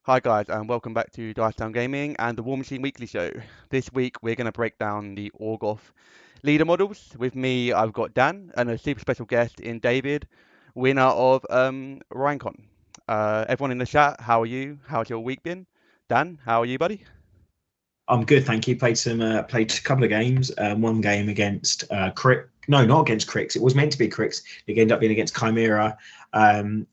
Hi guys, and welcome back to Dice Down Gaming and the Warmachine Weekly Show. This week we're going to break down the Orgoth leader models. With me, I've got Dan and a super special guest in David, winner of Rheincon. Everyone in the chat, how are you? How's your week been? Dan, how are you, buddy? I'm good, thank you. Played a couple of games. One game against Crick. No, not against Cricks. It was meant to be Cricks. It ended up being against Chimera. And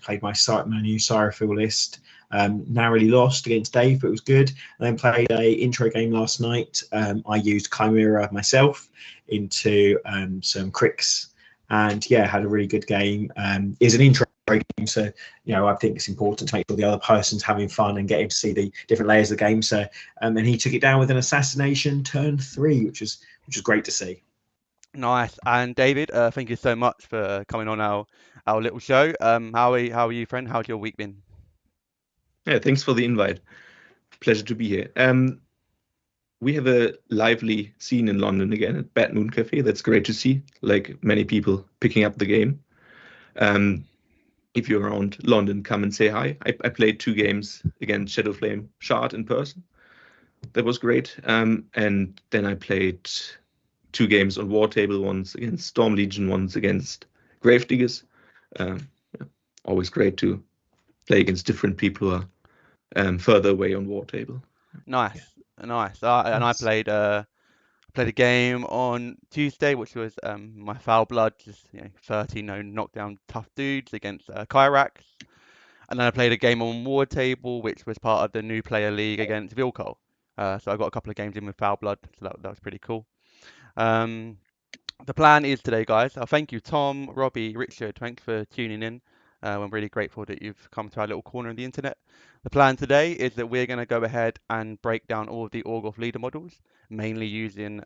played my new Seiferth list. Narrowly lost against Dave, but it was good. And then played a intro game last night. I used Chimera myself into some Cricks, and yeah, had a really good game. It's an intro game, so I think it's important to make sure the other person's having fun and getting to see the different layers of the game. So and he took it down with an assassination turn 3, which was great to see. Nice. And David, thank you so much for coming on our little show. How are you, friend? How's your week been? Yeah, thanks for the invite. Pleasure to be here. We have a lively scene in London again at Bad Moon Cafe. That's great to see, like many people picking up the game. If you're around London, come and say hi. I played 2 games against Shadowflame Shard in person. That was great. And then I played 2 games on War Table, once against Storm Legion, once against Gravediggers. Always great to play against different people who are further away on War Table. Nice. And I played a game on Tuesday, which was my Foul Blood, just 30 knockdown tough dudes against Kyrax. And then I played a game on War Table, which was part of the new player league against Vilcol. So I got a couple of games in with Foul Blood, so that was pretty cool. The plan is today, guys. Thank you, Tom, Robbie, Richard. Thanks for tuning in. I'm really grateful that you've come to our little corner of the internet. The plan today is that we're going to go ahead and break down all of the Orgoth leader models, mainly using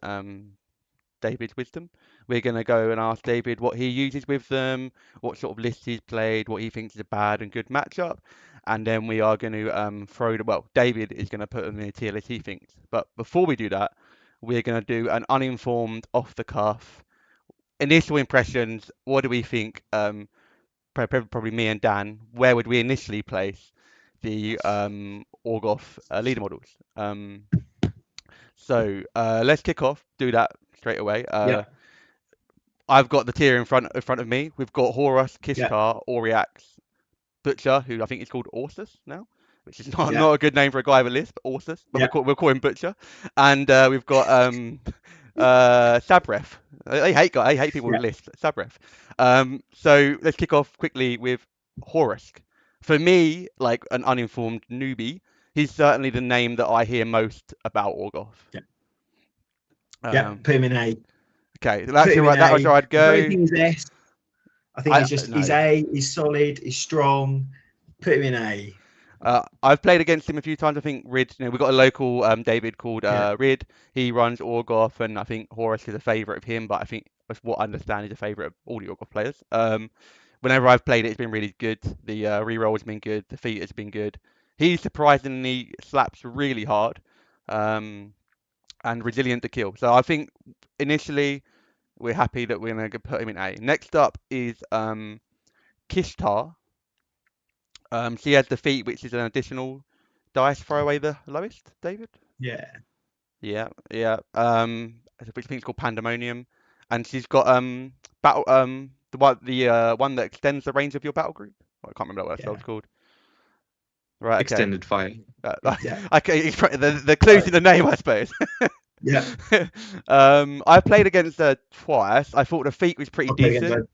David's wisdom. We're going to go and ask David what he uses with them, what sort of lists he's played, what he thinks is a bad and good matchup, and then we are going to David is going to put them in a tier list he thinks. But before we do that, we're going to do an uninformed, off-the-cuff, initial impressions. What do we think? Probably me and Dan. Where would we initially place the Orgoth leader models? So let's kick off. Do that straight away. Yeah. I've got the tier in front of me. We've got Horus, Kishtar, Auriax, Butcher, who I think is called Ursus now, which is not a good name for a guy with a list, but Ursus. But we'll call him Butcher. And we've got Seiferth. I hate people with lists. Seiferth. So let's kick off quickly with Horus. For me, like an uninformed newbie, he's certainly the name that I hear most about Orgoth. Put him in A. Okay, that's right. That was where I'd go. Everything's S. I think he's A. He's solid. He's strong. Put him in A. I've played against him a few times. I think Rid. We've got a local David called Rid. He runs Orgoth, and I think Horus is a favourite of him. But I think, as what I understand, he's a favourite of all the Orgoth players. Whenever I've played it, it's been really good. The reroll has been good. The feat has been good. He surprisingly slaps really hard, and resilient to kill. So I think initially we're happy that we're going to put him in A. Next up is Kishtar. She has the feat, which is an additional dice throw away the lowest. David. Yeah. Which I think is called Pandemonium, and she's got battle the one that extends the range of your battle group. I can't remember what that's called. Right. Okay. Extended fire. Okay. The clues in the name, I suppose. Yeah. I played against her twice. I thought the feat was pretty decent.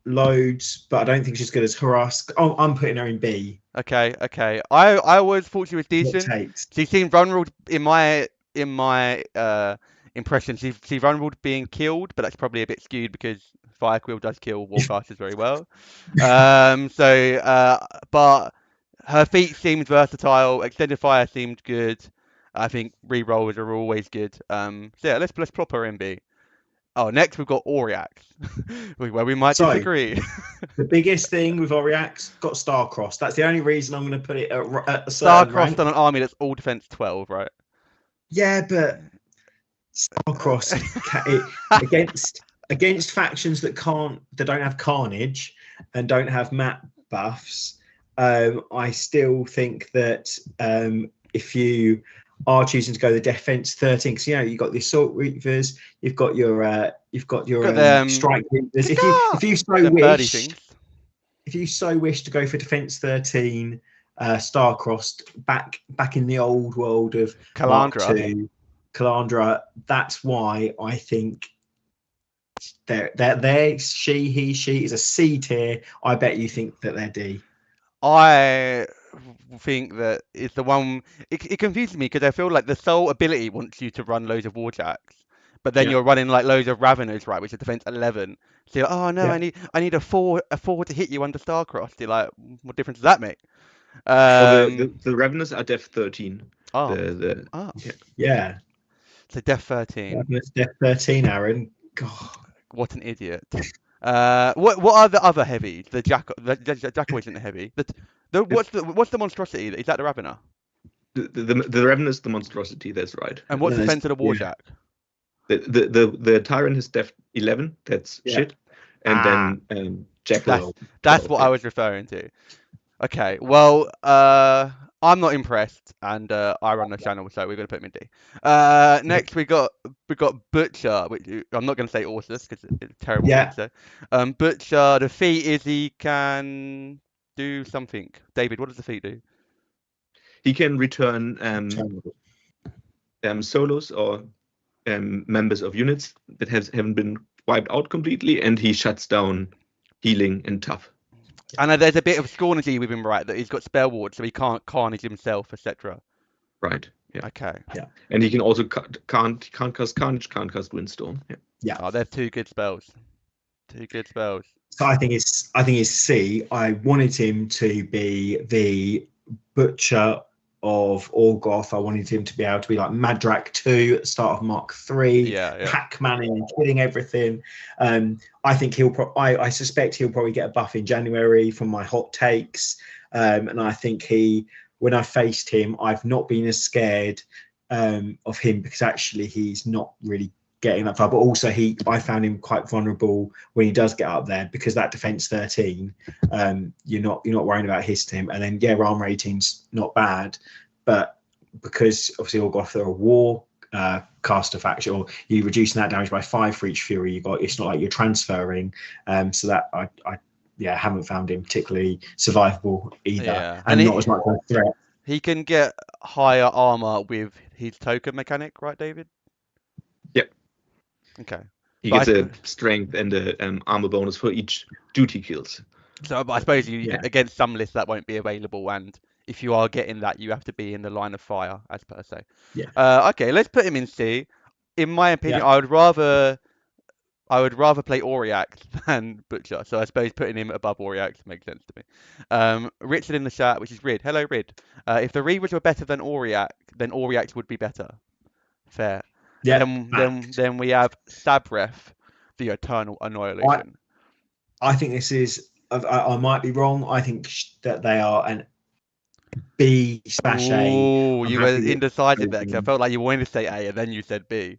Loads, but I don't think she's good as Horus. Oh, I'm putting her in B. Okay. I always thought she was decent. She seemed vulnerable in my impression. She's vulnerable to being killed, but that's probably a bit skewed because Firequill does kill Warcasters very well. But her feat seemed versatile. Extended fire seemed good. I think rerolls are always good. So yeah, let's plop her in B. Oh, next we've got Auriax, where we might disagree. The biggest thing with Auriax, got Star-Crossed. That's the only reason I'm going to put it at a Star-Crossed on an army that's all defense 12, right? Yeah, but Star-Crossed against factions that don't have Carnage and don't have map buffs. I still think that if you are choosing to go the defense 13, because you've got the assault reavers, you've got your strike reavers. If you so them birdie wish, things. if you so wish to go for defense 13, star-crossed back in the old world of Mark II, Calandra, that's why I think she is a C tier. I bet you think that they're D. I think that it's the one. It confuses me because I feel like the sole ability wants you to run loads of warjacks, but then you're running like loads of raveners, right, which is defense 11. So you're like, oh no, I need a four to hit you under Starcrossed. You're like, what difference does that make? The raveners are def 13. Oh, yeah. So def 13. Def 13, Aaron. God, what an idiot. What are the other heavies? The Jackal isn't a heavy. What's the monstrosity? Is that the Ravener? The Ravener is the monstrosity. That's right. And what's the defense of the Warjack? The Tyrant is def 11. That's shit. And then Jackal. That's what I was referring to. Okay. Well, I'm not impressed, and I run the channel, so we're gonna put him in D. Next we got Butcher, which I'm not gonna say Orsus because it's a terrible thing to say. Butcher, the feat is he can do something. David, what does the feat do? He can return solos or members of units that haven't been wiped out completely, and he shuts down healing and tough. And there's a bit of scornergy with him, right? That he's got spell ward, so he can't carnage himself, etc. Right. Yeah. Okay. Yeah. And he can also can't cast carnage, can't cast windstorm. Yeah. Yeah. Oh, they're two good spells. So I think it's C. I wanted him to be the Butcher of Orgoth. I wanted him to be able to be like Madrak 2 at the start of Mark 3, Pac-Manning and killing everything. I think I suspect he'll probably get a buff in January from my hot takes. And I think when I faced him, I've not been as scared of him because actually he's not really getting that far. But also I found him quite vulnerable when he does get up there because that defense 13, you're not worrying about hitting him. And then arm rating's not bad, but because obviously Orgoth are a war caster faction, or you're reducing that damage by 5 for each fury you got, it's not like you're transferring. So that I haven't found him particularly survivable either, and not as much of a threat. He can get higher armor with his token mechanic, right, David? Yep. Okay. He gets a strength and a armor bonus for each duty kills. So I suppose against some lists that won't be available, and if you are getting that, you have to be in the line of fire, as per se. Yeah. Okay, let's put him in C. In my opinion, I would rather play Auriax than Butcher, so I suppose putting him above Auriax makes sense to me. Richard in the chat, which is Rid. Hello, Rid. If the Reavers were better than Auriax, then Auriax would be better. Fair. Yeah. Then we have Seiferth, the Eternal Annihilation. I think this is. I might be wrong. I think that they are an B/A. Oh, you were indecisive there because I felt like you wanted to say A and then you said B.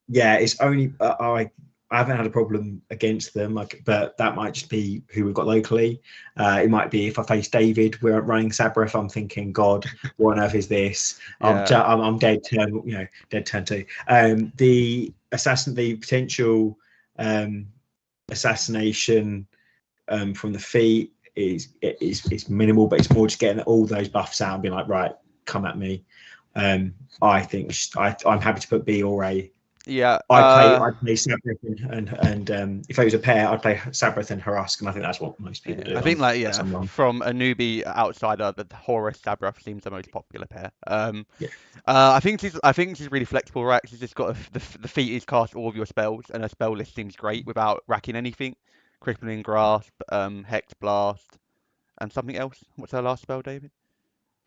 Yeah, it's only I haven't had a problem against them, but that might just be who we've got locally. It might be if I face David, we're running Seiferth, I'm thinking, God, what on earth is this? I'm dead turn, dead turn 2. The potential assassination from the feet is minimal, but it's more just getting all those buffs out and being like, right, come at me. I think I'm happy to put B or A. Yeah, I'd play Seiferth and if it was a pair, I'd play Seiferth and Harask, and I think that's what most people do. I think from a newbie outsider, the Horus Seiferth seems the most popular pair. I think she's really flexible, right? She's just got the feat is cast all of your spells, and her spell list seems great without racking anything. Crippling Grasp, Hex Blast, and something else. What's her last spell, David?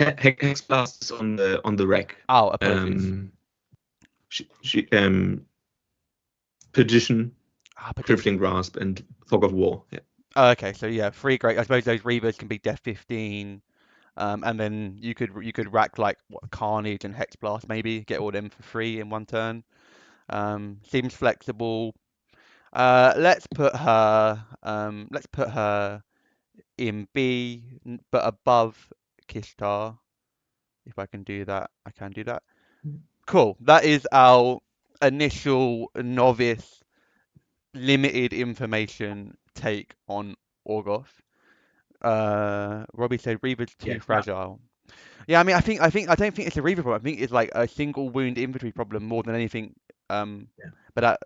Hex Blast is on the rack. Oh, apologies. She Perdition, Crippling Grasp, and Fog of War. Yeah. Oh, okay, so 3 great. I suppose those Reavers can be def 15, and then you could rack like Carnage and Hex Blast, maybe get all them for free in one turn. Seems flexible. Let's put her in B, but above Kishtar. If I can do that, I can do that. Cool. That is our initial novice, limited information take on Orgoth. Robbie said Reaver's too fragile. Yeah, I mean, I don't think it's a Reaver problem. I think it's like a single wound infantry problem more than anything. But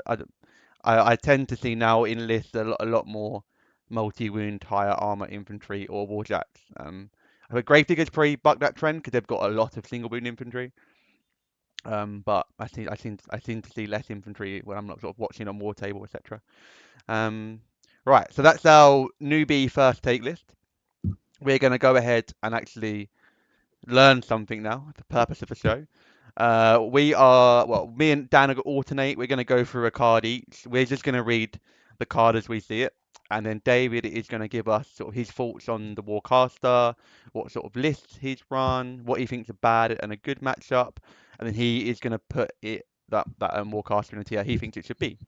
I tend to see now in lists a lot more multi-wound, higher armor infantry or warjacks. I think Gravediggers probably buck that trend because they've got a lot of single wound infantry. But I seem to see less infantry when I'm not sort of watching on War Table, etc. Right, so that's our newbie first take list. We're going to go ahead and actually learn something now. The purpose of the show. Me and Dan are going to alternate. We're going to go through a card each. We're just going to read the card as we see it, and then David is going to give us sort of his thoughts on the Warcaster, what sort of lists he's run, what he thinks a bad and a good matchup, and then he is going to put that Warcaster in a tier he thinks it should be.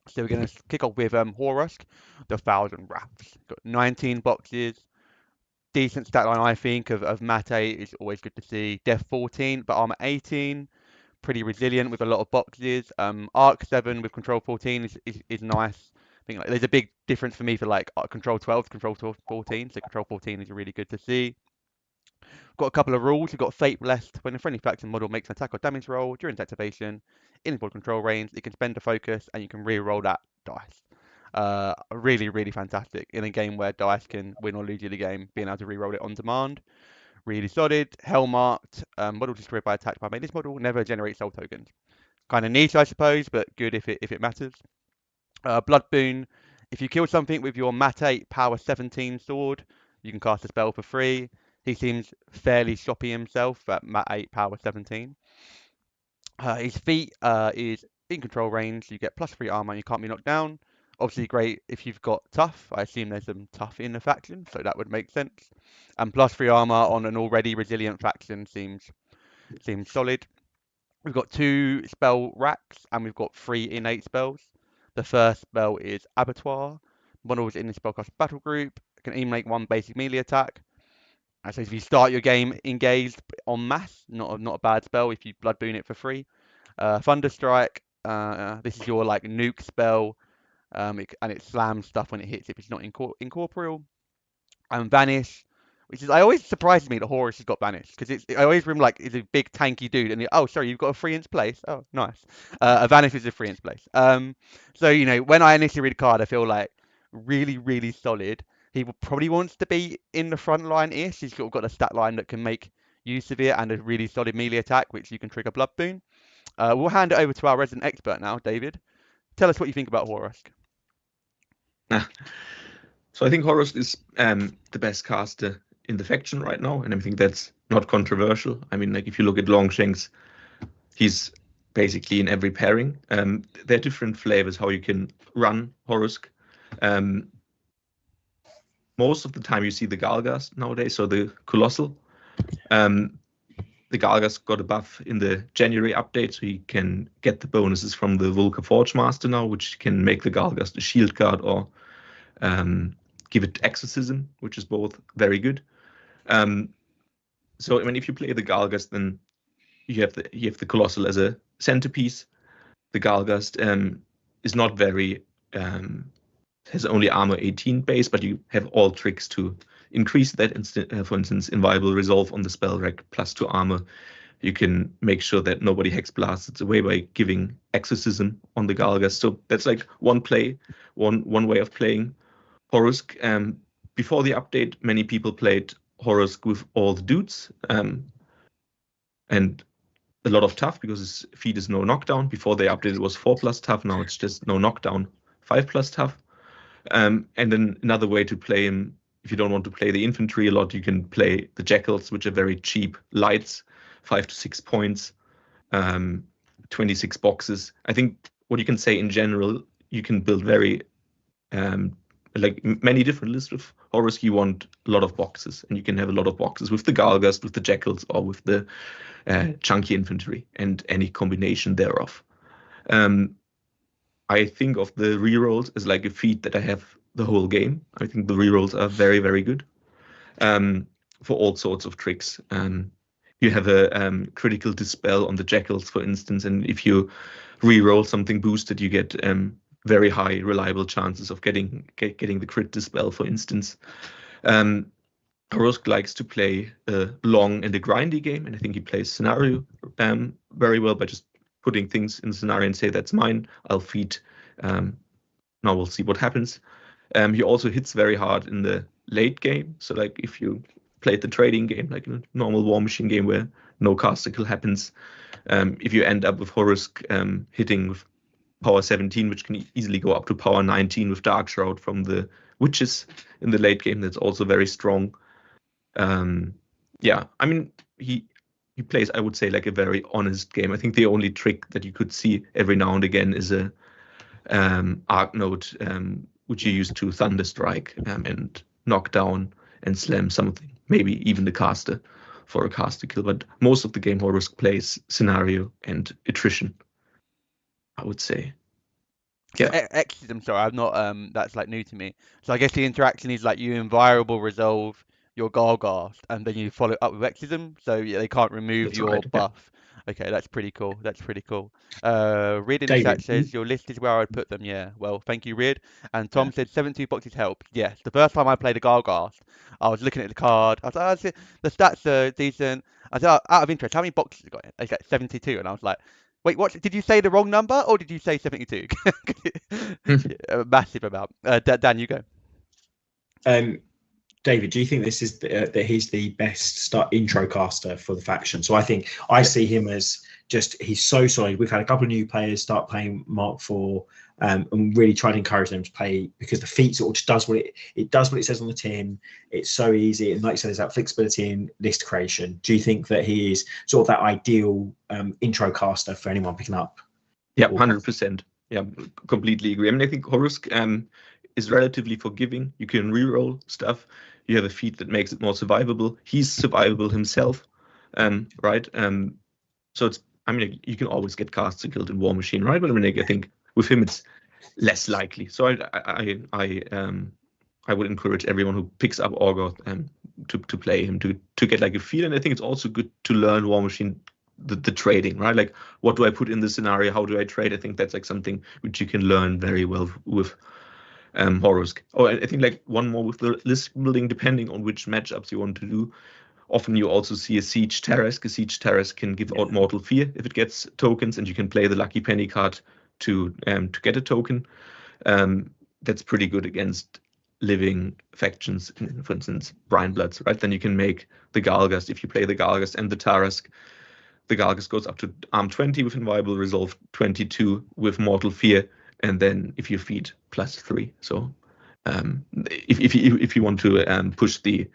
So we're going to kick off with Horusk, the Thousand Wraths. Got 19 boxes. Decent stat line, I think, of Mat 8 is always good to see. Death 14, but Armor 18. Pretty resilient with a lot of boxes. Arc 7 with Control 14 is nice. I think there's a big difference for me for Control 12 to Control 14. So Control 14 is really good to see. Got a couple of rules. We've got Fate Blessed. When a friendly faction model makes an attack or damage roll during its activation in board control range, it can spend a focus and you can re-roll that dice. Really, really fantastic in a game where dice can win or lose you the game. Being able to re-roll it on demand. Really solid. Hellmarked. Model destroyed by attack by made this model never generates soul tokens. Kind of niche, I suppose, but good if it matters. Blood Boon. If you kill something with your Mat 8 power 17 sword, you can cast a spell for free. He seems fairly shoppy himself at Mat 8 power 17. His feat is in control range. You get +3 armor and you can't be knocked down. Obviously great if you've got tough. I assume there's some tough in the faction, so that would make sense. And +3 armor on an already resilient faction seems solid. We've got 2 spell racks and we've got 3 innate spells. The first spell is Abattoir. Models in the spellcast battle group can even make 1 basic melee attack. And so if you start your game engaged en masse, not a bad spell if you Blood Boon it for free. Thunderstrike. This is your like nuke spell. And it slams stuff when it hits if it's not incorporeal. And Vanish, which is, I always surprises me that Horus has got Vanish, because I always remember like he's a big tanky dude, and oh sorry, you've got a 3-inch place. Oh nice. A Vanish is a 3-inch place. So when I initially read a card, I feel like really, really solid. He probably wants to be in the front line-ish. He's sort of got a stat line that can make use of it and a really solid melee attack, which you can trigger Blood Boon. We'll hand it over to our resident expert now, David. Tell us what you think about Horus. So I think Horus is the best caster in the faction right now, and I think that's not controversial. I mean, like if you look at Longshanks, he's basically in every pairing. There are different flavors how you can run Horus. Most of the time you see the Galgast nowadays, so the Colossal. The Galgast got a buff in the January update, so you can get the bonuses from the Vulca Forge Master now, which can make the Galgast a shield card or give it exorcism, which is both very good. So I mean, if you play the Galgast, then you have the Colossal as a centerpiece. The Galgast is not very has only armor 18 base, but you have all tricks to increase that. For instance, Inviolable Resolve on the spell rack +2 armor. You can make sure that nobody hex blasts it away by giving exorcism on the Galgast. So that's like one way of playing Horus. Before the update, many people played Horus with all the dudes, and a lot of tough because his feat is no knockdown. Before they updated, it was 4+ tough. Now it's just no knockdown, 5+ tough. And then another way to play him, if you don't want to play the infantry a lot, you can play the Jackals, which are very cheap lights, 5 to 6 points, 26 boxes. I think what you can say in general, you can build very like many different lists with Horus. You want a lot of boxes, and you can have a lot of boxes with the Galgast, with the Jackals, or with the chunky infantry, and any combination thereof. I think of the rerolls as like a feat that I have the whole game. I think the rerolls are very, very good for all sorts of tricks. You have a critical dispel on the jackals, for instance, and if you reroll something boosted, you get very high reliable chances of getting the crit dispel, for instance. Horus likes to play a long and a grindy game, and I think he plays scenario very well by just putting things in the scenario and say, that's mine, I'll feed. Now we'll see what happens. He also hits very hard in the late game. So like if you played the trading game, like a normal Warmachine game where no caster kill happens, if you end up with Horus hitting with power 17, which can easily go up to power 19 with Dark Shroud from the witches in the late game, that's also very strong. Yeah, I mean, he plays, I would say, like a very honest game. I think the only trick that you could see every now and again is a arc node, which you use to Thunderstrike and knock down and slam something, maybe even the caster for a caster kill. But most of the game, Horus plays scenario and attrition, I would say. Yeah. Exorcism, sorry, I'm not. That's like new to me. So I guess the interaction is like you invariable resolve your Gargast, and then you follow up with Exorcism, so yeah, they can't remove That's your right, yeah. buff. Okay, that's pretty cool. That's pretty cool. Reid in the David, chat says your list is where I'd put them. Yeah, well, thank you, Reid. And Tom Yeah. said 72 boxes help. Yes, the first time I played a Gargast, I was looking at the card. I was like, oh, the stats are decent. I said, out of interest, how many boxes you got? I got 72, and I was like, wait, what? Did you say the wrong number or did you say 72? A massive amount. Dan, you go. David, do you think this is that he's the best intro caster for the faction? So I think I see him as just, he's so solid. We've had a couple of new players start playing Mark IV and really trying to encourage them to play, because the feat sort of just does what it does what it says on the tin. It's so easy, and like you said, there's that flexibility in list creation. Do you think that he is sort of that ideal intro caster for anyone picking up? Yeah, 100%. Yeah, completely agree. I mean, I think Horus is relatively forgiving. You can reroll stuff. You have a feat that makes it more survivable. He's survivable himself, right? So it's, I mean, you can always get caster killed in Warmachine, right? But I mean, I think with him it's less likely. So I would encourage everyone who picks up Orgoth to play him, to get like a feel. And I think it's also good to learn Warmachine, the trading, right? Like, what do I put in the scenario? How do I trade? I think that's like something which you can learn very well with Horus. Oh, I think like one more with the list building, depending on which matchups you want to do. Often you also see a Siege Tarrasque. A Siege Tarrasque can give out Mortal Fear if it gets tokens, and you can play the Lucky Penny card to get a token. That's pretty good against living factions, for instance, Brine Bloods, right? Then you can make the Galgast. If you play the Galgast and the Tarrasque, the Galgast goes up to arm 20 with Inviolable Resolve, 22 with Mortal Fear, and then if you feed +3. So if you want to push the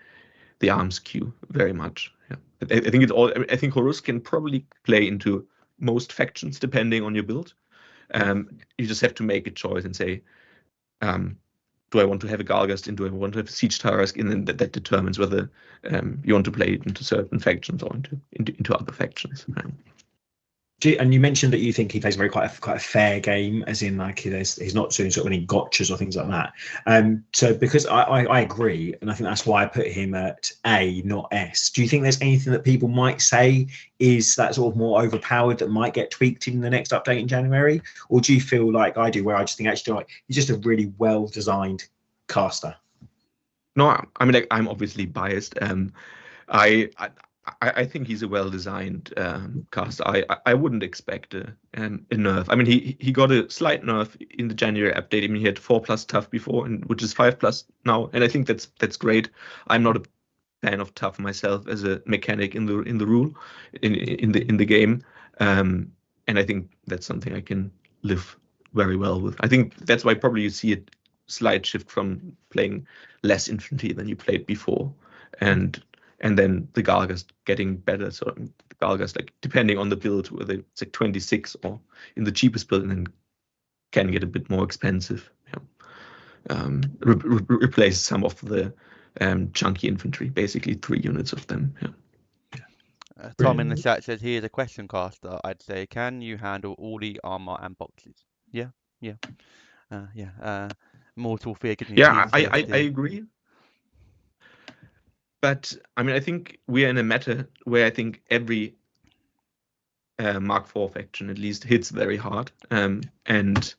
arms queue very much, yeah. I think it's all. I think Horus can probably play into most factions depending on your build. You just have to make a choice and say, do I want to have a Galgast in? Do I want to have a Siege Tarrasque in? And that determines whether you want to play it into certain factions or into other factions. And you mentioned that you think he plays quite a fair game, as in like he's not doing sort of any gotchas or things like that. So because I agree, and I think that's why I put him at A, not S. Do you think there's anything that people might say is that sort of more overpowered that might get tweaked in the next update in January, or do you feel like I do, where I just think actually like he's just a really well designed caster? No, I mean, like, I'm obviously biased. I think he's a well-designed caster. I wouldn't expect a nerf. I mean, he got a slight nerf in the January update. I mean, he had 4+ tough before, and which is 5+ now, and I think that's great. I'm not a fan of tough myself as a mechanic in the rule in the game, and I think that's something I can live very well with. I think that's why probably you see a slight shift from playing less infantry than you played before, and then the Galgast getting better. So the Galgast, like, depending on the build, whether it's like 26 or in the cheapest build, and then can get a bit more expensive. Yeah. Replace some of the chunky infantry, basically 3 units of them. Yeah. Tom in the chat says he is a question caster. I'd say, can you handle all the armor and boxes? Yeah. Mortal Fear gives me Yeah, I PTSD. agree. But I mean, I think we are in a meta where I think every Mark IV faction at least hits very hard. And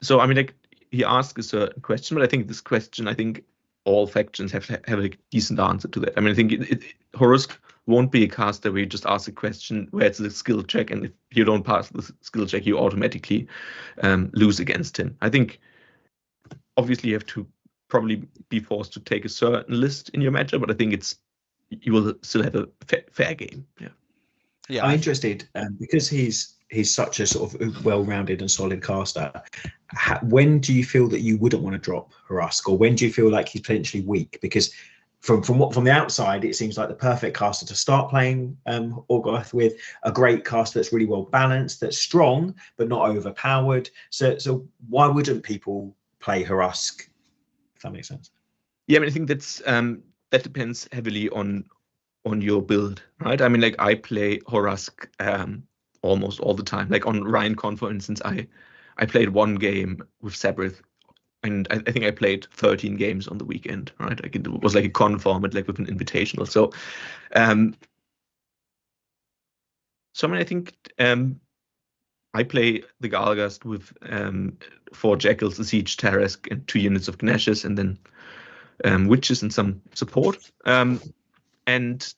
so, I mean, like, he asked a certain question, but I think this question, I think all factions have a decent answer to that. I mean, I think Horusk won't be a caster where you just ask a question where it's a skill check, and if you don't pass the skill check, you automatically lose against him. I think obviously you have to probably be forced to take a certain list in your matchup, but I think you will still have a fair game. Yeah, I'm interested because he's such a sort of well-rounded and solid caster. When do you feel that you wouldn't want to drop Horusk, or when do you feel like he's potentially weak? Because from the outside, it seems like the perfect caster to start playing Orgoth with, a great caster that's really well balanced, that's strong but not overpowered. So why wouldn't people play Horusk? If that makes sense. Yeah, I mean, I think that depends heavily on your build, right? I mean, like, I play Horusk almost all the time. Like on Rheincon, for instance, I played one game with Seiferth, and I think I played 13 games on the weekend, right? Like, it was like a con format, like with an invitational. So I mean, I think I play the Galgast with 4 Jackals, a Siege Tarask, and 2 units of Gnashes, and then Witches and some support. And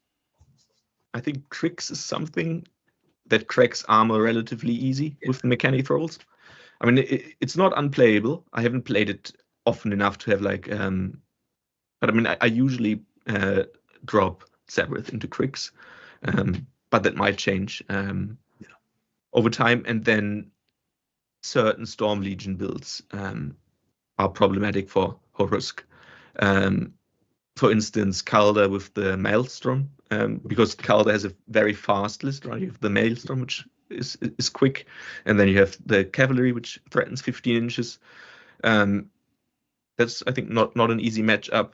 I think Tricks is something that cracks armor relatively easy with the mechanic rolls. I mean, it's not unplayable. I haven't played it often enough to have like, but I mean, I usually drop Seiferth into Cricks, but that might change over time. And then certain Storm Legion builds are problematic for Horusk. For instance, Calder with the Maelstrom, because Calder has a very fast list, right? You have the Maelstrom, which is quick, and then you have the Cavalry, which threatens 15 inches. That's, I think, not an easy matchup.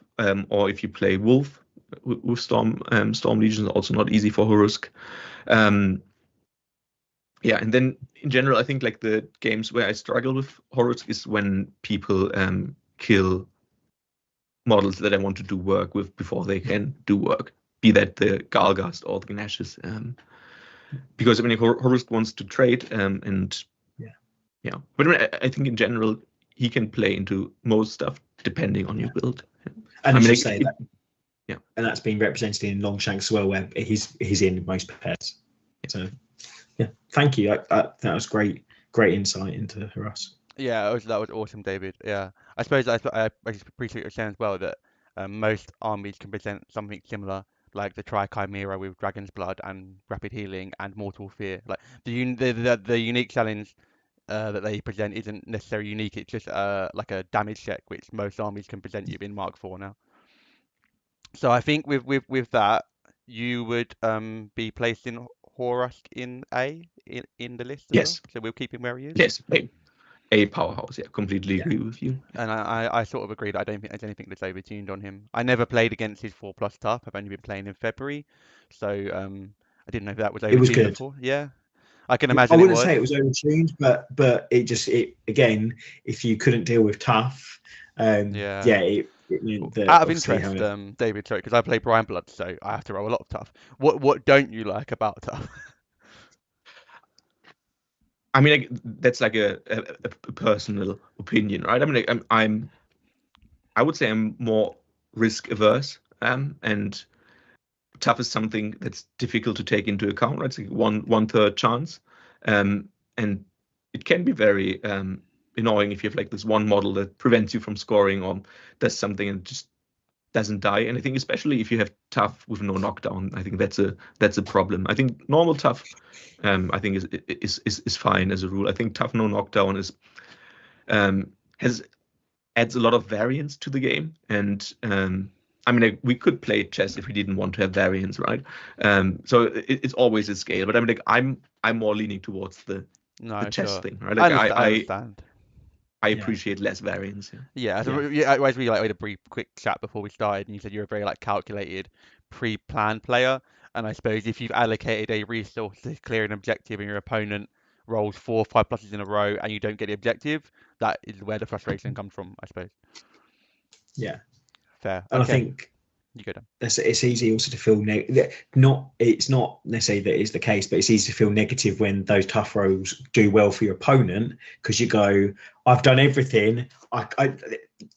Or if you play Wolf with Storm Legion, also not easy for Horusk. Yeah, and then in general, I think like the games where I struggle with Horusk is when people kill models that I want to do work with before they can do work, be that the Galgast or the Gnashes. Because I mean, Horusk wants to trade, and yeah. But I mean, I think in general he can play into most stuff depending on your build. And I mean, say that, yeah, and that's been represented in Longshanks as well, where he's in most pairs. So yeah, thank you. That was great insight into Horusk. Yeah, that was awesome, David. Yeah, I suppose I just appreciate your saying as well that most armies can present something similar, like the Tri-Chimera with Dragon's Blood and Rapid Healing and Mortal Fear. Like the unique challenge that they present isn't necessarily unique. It's just like a damage check, which most armies can present you in Mark IV now. So I think with that, you would be placing Horusk in A in the list as well. Yes. So we'll keep him where he is. Yes, a powerhouse. Yeah, completely agree with you. And I sort of agree that I don't think there's anything that's overtuned on him. I never played against his 4+ tough. I've only been playing in February, so I didn't know if that was overtuned It was good. before. Yeah, I can imagine. I wouldn't say it was overtuned, but it again, if you couldn't deal with tough, it meant that. Out of interest, David, sorry, because I play Brian Blood, so I have to roll a lot of tough. What don't you like about tough? I mean, like, that's like a personal opinion, right? I mean, like, I would say I'm more risk averse, and tough is something that's difficult to take into account, right? It's like 1/3 chance, and it can be very annoying if you have like this one model that prevents you from scoring or does something and just doesn't die. And I think especially if you have tough with no knockdown, I think that's a problem. I think normal tough, I think is fine as a rule. I think tough no knockdown adds a lot of variance to the game, and I mean, like, we could play chess if we didn't want to have variance, right? So it's always a scale. But I mean, like, I'm more leaning towards the chess thing, right? Like, I understand. I appreciate less variance. Yeah. So we had a brief quick chat before we started, and you said you're a very like calculated, pre-planned player. And I suppose if you've allocated a resource to clear an objective and your opponent rolls 4 or 5 pluses in a row and you don't get the objective, that is where the frustration comes from, I suppose. Yeah. Fair. And Okay. I think You go down. it's easy also to feel it's not necessarily that is the case, but it's easy to feel negative when those tough rolls do well for your opponent, because you go, I've done everything.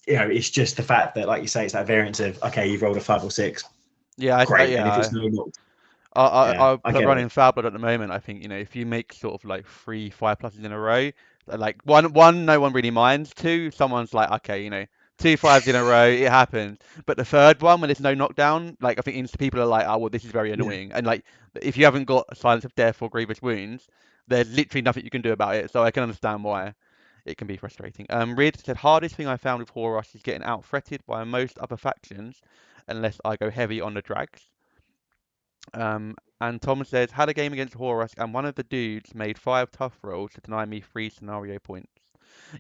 It's just the fact that, like you say, it's that variance of, okay, you've rolled a 5 or 6. Yeah, Great. And if it's no knocked, I'm get running it. Foul Blood at the moment. I think, if you make sort of like 3 5+s in a row, like one no one really minds. 2, someone's like, okay, 2 5s in a row, it happens. But the third one, when there's no knockdown, like I think people are like, oh well, this is very annoying. And like, if you haven't got Silence of Death or Grievous Wounds, there's literally nothing you can do about it. So I can understand why it can be frustrating. Reed said, hardest thing I found with Horus is getting out fretted by most other factions, unless I go heavy on the drags. And Tom says, had a game against Horus, and one of the dudes made 5 tough rolls to deny me 3 scenario points.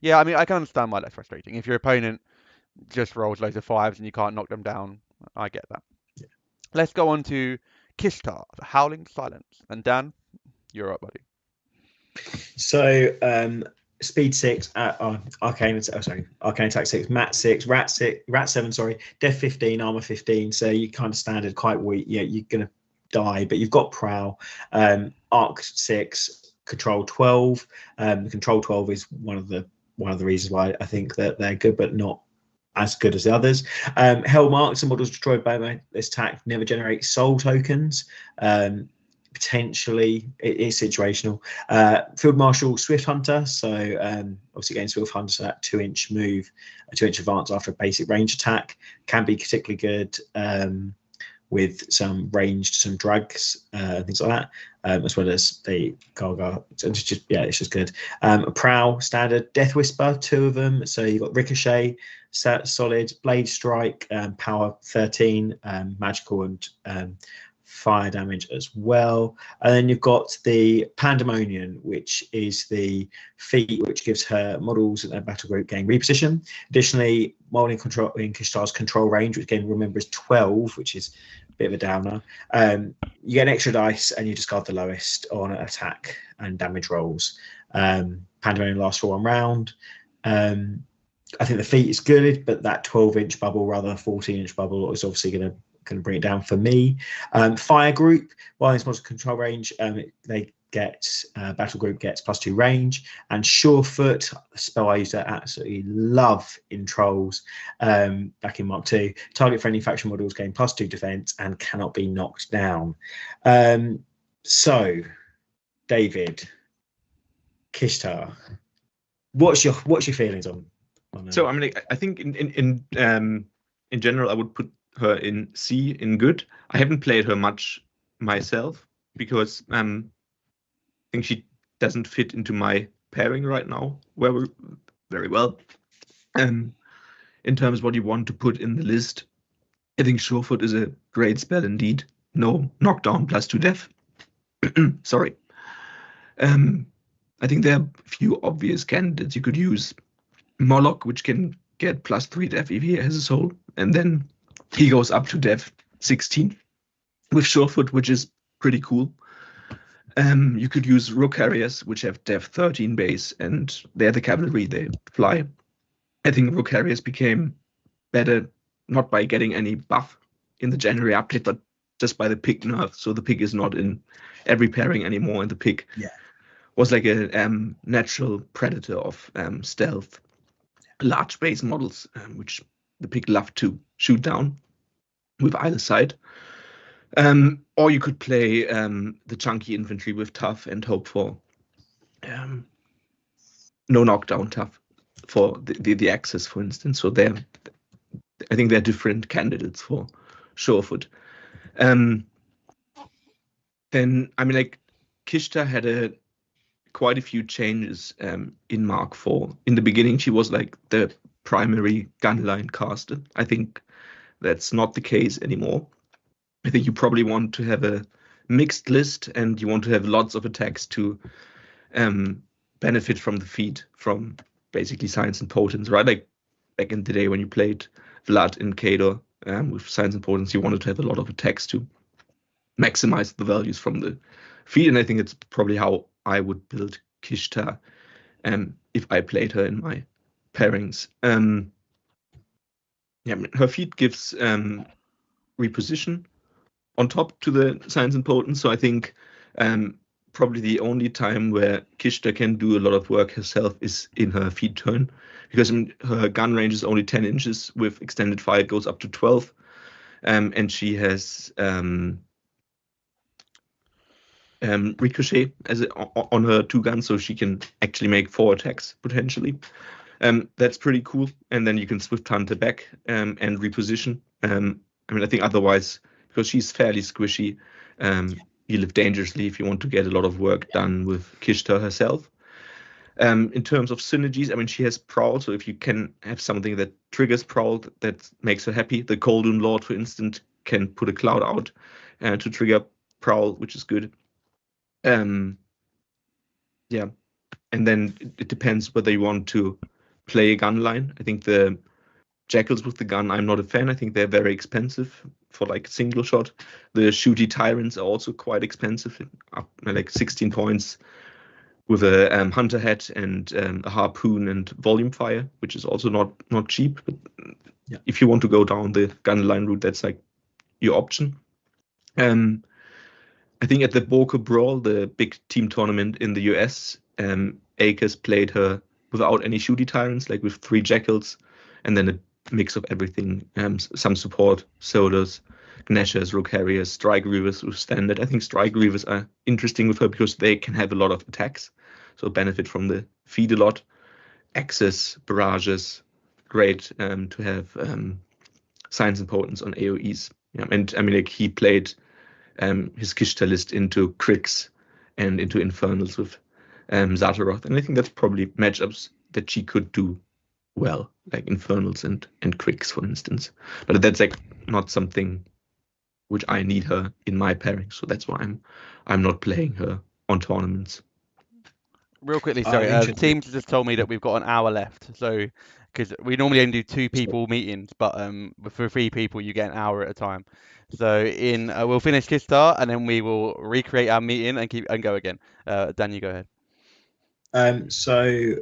Yeah, I mean, I can understand why that's frustrating. If your opponent just rolls loads of 5s and you can't knock them down, I get that. Yeah. Let's go on to Kishtar, the Howling Silence. And Dan, you're up, buddy. So, Speed 6, Arcane Attack 6, Mat 6, Rat 7, Death 15, Armor 15. So you kind of standard, quite weak. Yeah, you're gonna die, but you've got Prowl. Arc 6, Control 12. Control 12 is one of the reasons why I think that they're good, but not as good as the others. Hell marks and models destroyed by this attack never generate soul tokens. Potentially it is situational. Field Marshal, Swift Hunter. So obviously against Swift Hunter, so that 2-inch move, a 2-inch advance after a basic range attack can be particularly good with some ranged, some drags, things like that, as well as the Gargar. So it's just good. A Prowl standard, Death Whisper, 2 of them. So you've got Ricochet, solid, Blade Strike, Power 13, magical and fire damage as well. And then you've got the Pandemonium, which is the feat which gives her models in their battle group gain reposition. Additionally, while in Kishtar's control range, which again remember is 12, which is a bit of a downer, you get an extra dice and you discard the lowest on attack and damage rolls. Pandemonium lasts for 1 round. I think the feat is good, but that 12-inch bubble rather than 14-inch bubble is obviously going to bring it down for me. Fire group, while in models control range, they get battle group gets +2 range, and Surefoot, a spell I used to absolutely love in Trolls back in Mark II. Target friendly faction models gain +2 defense and cannot be knocked down. So, David, Kishtar, what's your feelings on that? So I mean, I think in general, I would put her in C, in good. I haven't played her much myself because I think she doesn't fit into my pairing right now very well. In terms of what you want to put in the list, I think Surefoot is a great spell indeed. No knockdown +2 death. Sorry. I think there are a few obvious candidates. You could use Moloch, which can get +3 death if he has a soul, and then he goes up to death 16 with Surefoot, which is pretty cool. You could use Rook Harriers, which have death 13 base, and they're the cavalry, they fly. I think Rook Harriers became better not by getting any buff in the January update, but just by the pick nerf. So the pick is not in every pairing anymore, and the pick was like a natural predator of stealth, large base models, which the pick loved to shoot down with either side. Or you could play the chunky infantry with tough and hope for no knockdown tough for the axis, for instance. So I think they're different candidates for Surefoot. Then I mean, like, Kishtar had quite a few changes in Mark IV. In the beginning, she was like the primary gunline caster. I think that's not the case anymore. I think you probably want to have a mixed list, and you want to have lots of attacks to benefit from the feat, from basically Science and Potence, right? Like back in the day when you played Vlad in Kador with Science and Potence, you wanted to have a lot of attacks to maximize the values from the feat, and I think it's probably how I would build Kishtar if I played her in my pairings. Yeah, I mean, her feat gives reposition on top to the science and potence. So I think probably the only time where Kishta can do a lot of work herself is in her feat turn, because I mean, her gun range is only 10 inches. With extended fire, it goes up to 12, and she has ricochet on her 2 guns, so she can actually make 4 attacks potentially. That's pretty cool. And then you can swift hunter back and reposition. I mean, I think otherwise, because she's fairly squishy, you live dangerously if you want to get a lot of work done with Kishta herself. In terms of synergies, I mean, she has Prowl, so if you can have something that triggers Prowl that makes her happy, the Coldun Lord, for instance, can put a cloud out to trigger Prowl, which is good. Yeah, and then it depends whether you want to play a gun line. I think the Jackals with the gun, I'm not a fan. I think they're very expensive for like single shot. The shooty Tyrants are also quite expensive, up like 16 points with a hunter hat and a harpoon and volume fire, which is also not cheap. But yeah, if you want to go down the gun line route, that's like your option. I think at the Boca Brawl, the big team tournament in the US, Akers played her without any shooty Tyrants, like with 3 Jackals, and then a mix of everything, some support, Soldiers, Gnashers, Rogue Harriers, Strike Reavers with standard. I think Strike Reavers are interesting with her because they can have a lot of attacks, so benefit from the feed a lot. Axes, Barrages, great to have Science and Potence on AoEs. Yeah, and I mean, like, he played his Kishta list into Crix and into Infernals with Zataroth, and I think that's probably matchups that she could do well, like Infernals and Crix, for instance. But that's like not something which I need her in my pairing, so that's why I'm not playing her on tournaments. Real quickly, sorry. Teams just told me that we've got an hour left, so because we normally only do 2 people meetings, but for 3 people you get an hour at a time. So we'll finish Kishta and then we will recreate our meeting and go again. Dan, you go ahead. So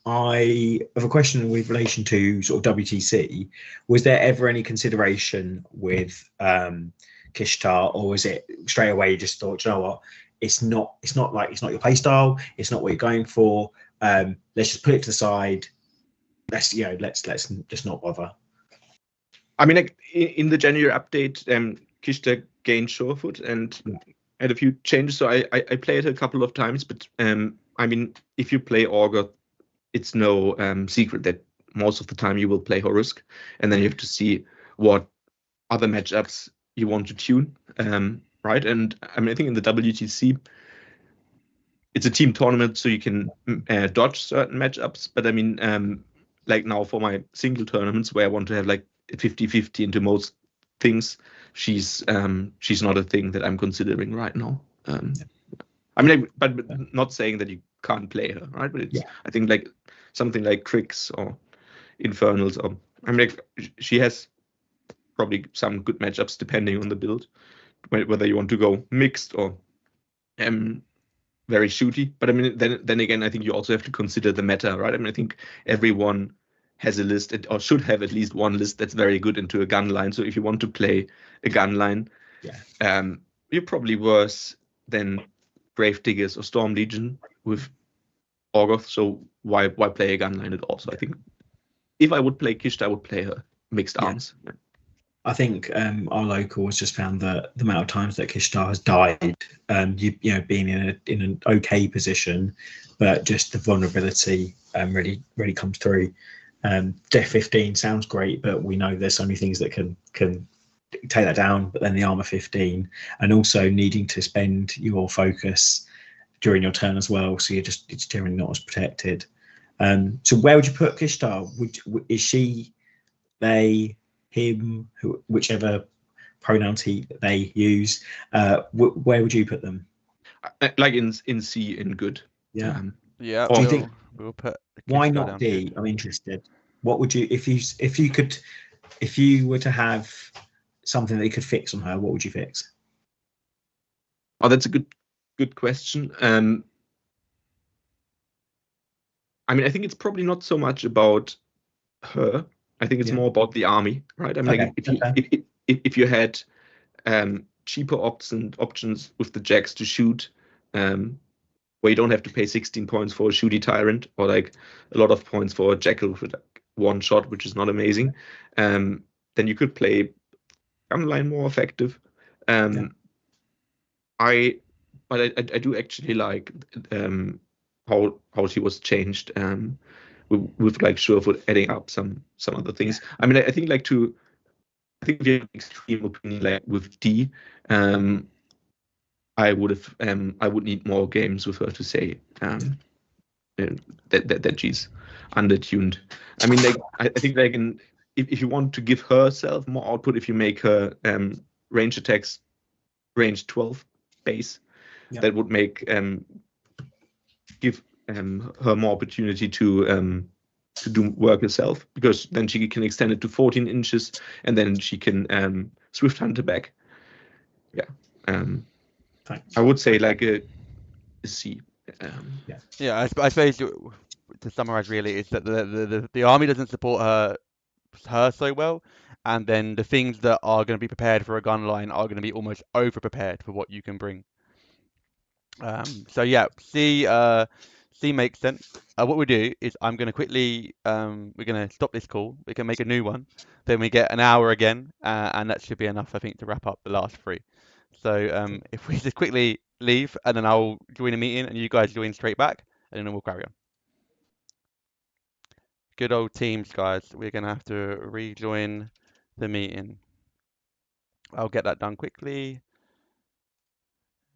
I have a question with relation to sort of WTC. Was there ever any consideration with Kishta, or was it straight away you just thought, you know what, it's not your play style, it's not what you're going for. Let's just put it to the side. Let's just not bother. I mean, like, in the January update, Kishta gained Surefoot and had a few changes. So I played her a couple of times, but I mean, if you play Orgoth, it's no secret that most of the time you will play Horus, and then you have to see what other matchups you want to tune, right? And I mean, I think in the WTC, it's a team tournament, so you can dodge certain matchups. But I mean, like now for my single tournaments where I want to have like 50-50 into most things, she's not a thing that I'm considering right now. I mean, but not saying that you can't play her, right? But it's, I think, like something like Crix or Infernals, or I mean, like, she has probably some good matchups depending on the build, whether you want to go mixed or very shooty. But I mean, then again, I think you also have to consider the meta, right? I mean, I think everyone has a list, or should have at least one list that's very good into a gun line. So if you want to play a gun line, you're probably worse than Gravediggers or Storm Legion with Orgoth. So why play a gun line at all? So I think if I would play Kishta, I would play her mixed arms. Yeah. I think our local has just found that the amount of times that Kishta has died, you know, being in an okay position, but just the vulnerability really comes through. Death 15 sounds great, but we know there's so many things that can take that down. But then the armor 15, and also needing to spend your focus during your turn as well, so it's generally not as protected. So where would you put Kishta? Is she, they, him, whichever pronouns they use? Where would you put them? Like in C, in good. Yeah. Do you think we'll put why not D? I'm interested. What would you, if you were to have something that you could fix on her, what would you fix? Oh, that's a good question. I mean, I think it's probably not so much about her. I think it's more about the army, right? I mean, like if you had cheaper options with the jacks to shoot, where you don't have to pay 16 points for a shooty tyrant, or like a lot of points for a jackal with like one shot, which is not amazing, then you could play gunline more effective. I do actually like how she was changed with like Surefoot adding up some other things. I mean, I think like I think if you have an extreme opinion like with D, I would need more games with her to say that she's undertuned. I mean, like I think like if you want to give herself more output, if you make her range attacks range 12 base, that would make give her more opportunity to do work herself, because then she can extend it to 14 inches, and then she can swift hunter back. I would say like a C. I suppose to summarize really is that the army doesn't support her so well, and then the things that are going to be prepared for a gun line are going to be almost over prepared for what you can bring. So yeah, C makes sense. What we do is I'm going to quickly we're going to stop this call. We can make a new one. Then we get an hour again, and that should be enough, I think, to wrap up the last three. So if we just quickly leave, and then I'll join a meeting, and you guys join straight back, and then we'll carry on. Good old Teams, guys. We're going to have to rejoin the meeting. I'll get that done quickly.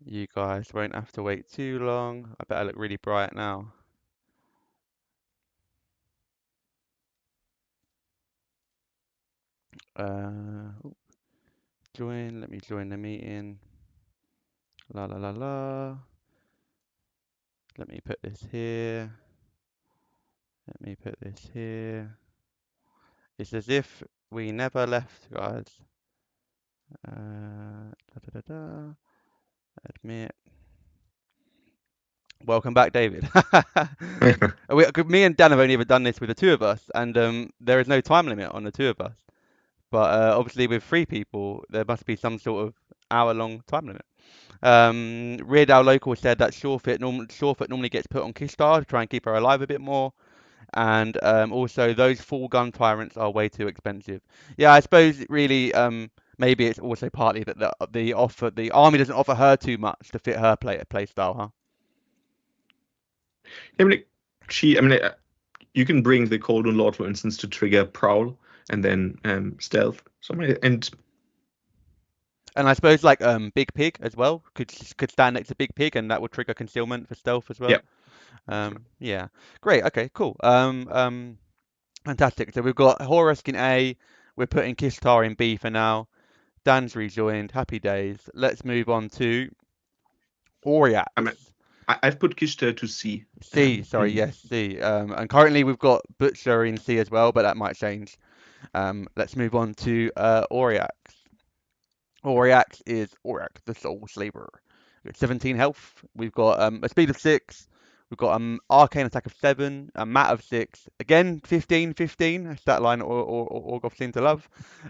You guys won't have to wait too long. I bet I look really bright now. Join, let me join the meeting. La la la la. Let me put this here. Let me put this here. It's as if we never left, guys. Admit. Welcome back, David. Me and Dan have only ever done this with the two of us, and there is no time limit on the two of us. But obviously with three people, there must be some sort of hour-long time limit. Reardale Local said that Seiferth normally gets put on Kishtar to try and keep her alive a bit more. And also those full gun tyrants are way too expensive. Yeah, I suppose really maybe it's also partly that the army doesn't offer her too much to fit her play style, huh? I mean, you can bring the Coldon Lord, for instance, to trigger Prowl and then stealth. And I suppose like Big Pig as well could stand next to Big Pig, and that would trigger concealment for stealth as well. Yeah. Great. Okay. Cool. Fantastic. So we've got Horus in A. We're putting Kishtar in B for now. Dan's rejoined. Happy days. Let's move on to Auriax. I've put Kishtar to C. C. Sorry. Yes. C. And currently we've got Butcher in C as well, but that might change. Let's move on to Auriax. Auriax is Auriax, the Soul Slaver. We've got 17 health. We've got a speed of 6. We've got an arcane attack of 7, a mat of 6. Again, 15, 15. A stat line Orgoth seem to love.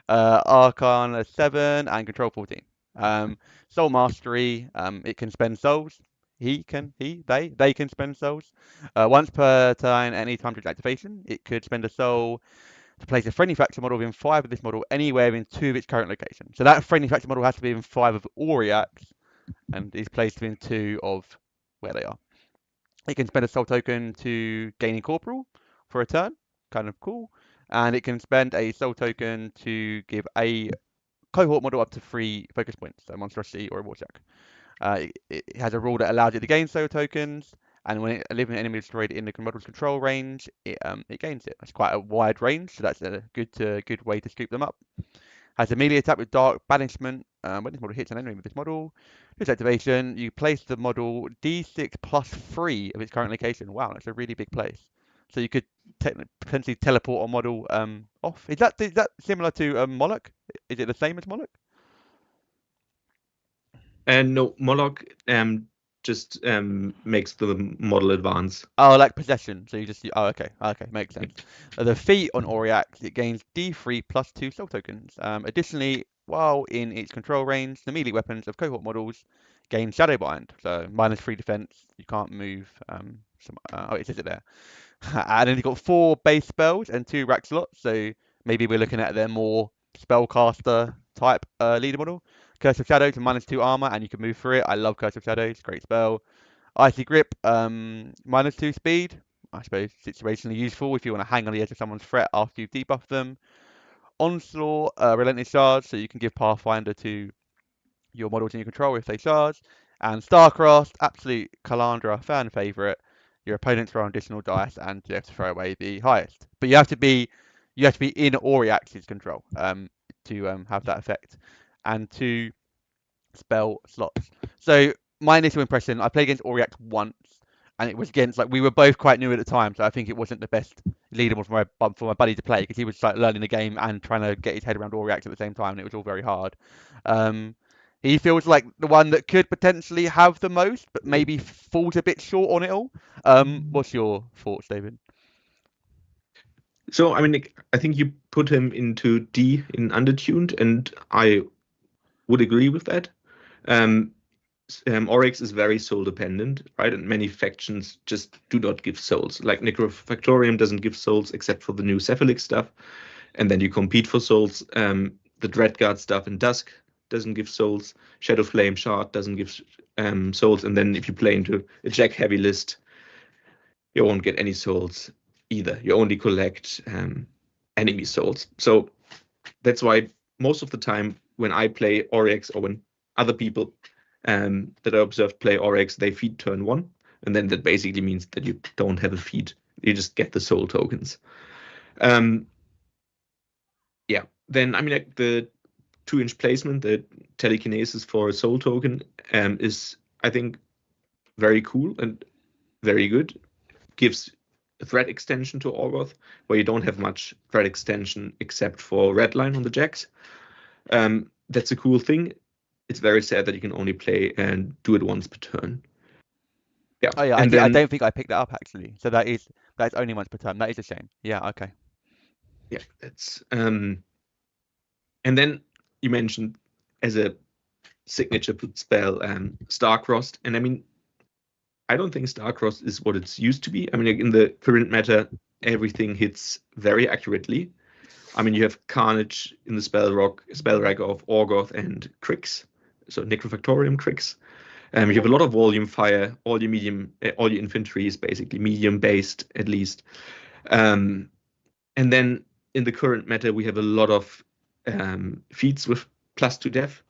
Arcane of 7 and control 14. Soul mastery. It can spend souls. They can spend souls. Once per turn, any time during activation, it could spend a soul to place a friendly faction model within 5 of this model anywhere in 2 of its current locations. So that friendly faction model has to be within 5 of Auriax and is placed within 2 of where they are. It can spend a soul token to gain Incorporeal for a turn, kind of cool. And it can spend a soul token to give a cohort model up to 3 focus points, so monstrosity or a war check. It has a rule that allows it to gain soul tokens, and when a living enemy is destroyed in the model's control range, it gains it. That's quite a wide range, so that's a good way to scoop them up. Has a melee attack with Dark Banishment. When this model hits an enemy with this model, this activation, you place the model D6 plus 3 of its current location. Wow, that's a really big place. So you could potentially teleport a model off. Is that similar to Moloch? Is it the same as Moloch? And no, Moloch just makes the model advance. Oh, like possession. So you just okay, makes sense. The feat on Auriax, it gains D3 plus 2 soul tokens. Additionally, while in its control range, the melee weapons of cohort models gain Shadowbind. So -3 defense. You can't move. Oh, it says it there. And then you've got 4 base spells and 2 rack slots. So maybe we're looking at their more spellcaster type leader model. Curse of Shadow to -2 armor, and you can move through it. I love Curse of Shadows. Great spell. Icy Grip, -2 speed. I suppose situationally useful if you want to hang on the edge of someone's threat after you've debuffed them. Onslaught, Relentless Charge, so you can give Pathfinder to your models in your control if they charge. And Starcrossed, absolute Calandra fan favourite. Your opponents throw additional dice, and you have to throw away the highest. But you have to be in Auriax's control to have that effect, and 2 spell slots. So my initial impression, I played against Auriax once, and it was against, like, we were both quite new at the time, so I think it wasn't the best leader for my buddy to play, because he was like learning the game and trying to get his head around Auriax at the same time, and it was all very hard. He feels like the one that could potentially have the most, but maybe falls a bit short on it all. What's your thoughts, David? So, I mean, I think you put him into D in undertuned, and I would agree with that. Oryx is very soul dependent, right? And many factions just do not give souls. Like Necrofactorium doesn't give souls except for the new Seiferth stuff. And then you compete for souls. The Dreadguard stuff in Dusk doesn't give souls. Shadow Flame Shard doesn't give souls. And then if you play into a Jack heavy list, you won't get any souls either. You only collect enemy souls. So that's why most of the time when I play Oryx, or when other people that I observed play Oryx, they feed turn 1. And then that basically means that you don't have a feed. You just get the soul tokens. Yeah. Then, I mean, like the 2-inch placement, the telekinesis for a soul token is, I think, very cool and very good. Gives a threat extension to Orgoth, where you don't have much threat extension except for Redline on the Jacks. That's a cool thing. It's very sad that you can only play and do it once per turn. Yeah. Oh yeah, and I then, don't think I picked that up actually. So that's only once per turn. That is a shame. Yeah. Okay. yeah, that's and then you mentioned as a signature spell Starcrossed, and I mean, I don't think Starcrossed is what it's used to be. I mean, like in the current meta, everything hits very accurately. I mean, you have Carnage in the spell rack of Orgoth and Crix, so Necrofactorium Crix. You have a lot of volume fire. All your infantry is basically medium based, at least. And then in the current meta, we have a lot of feats with +2 def,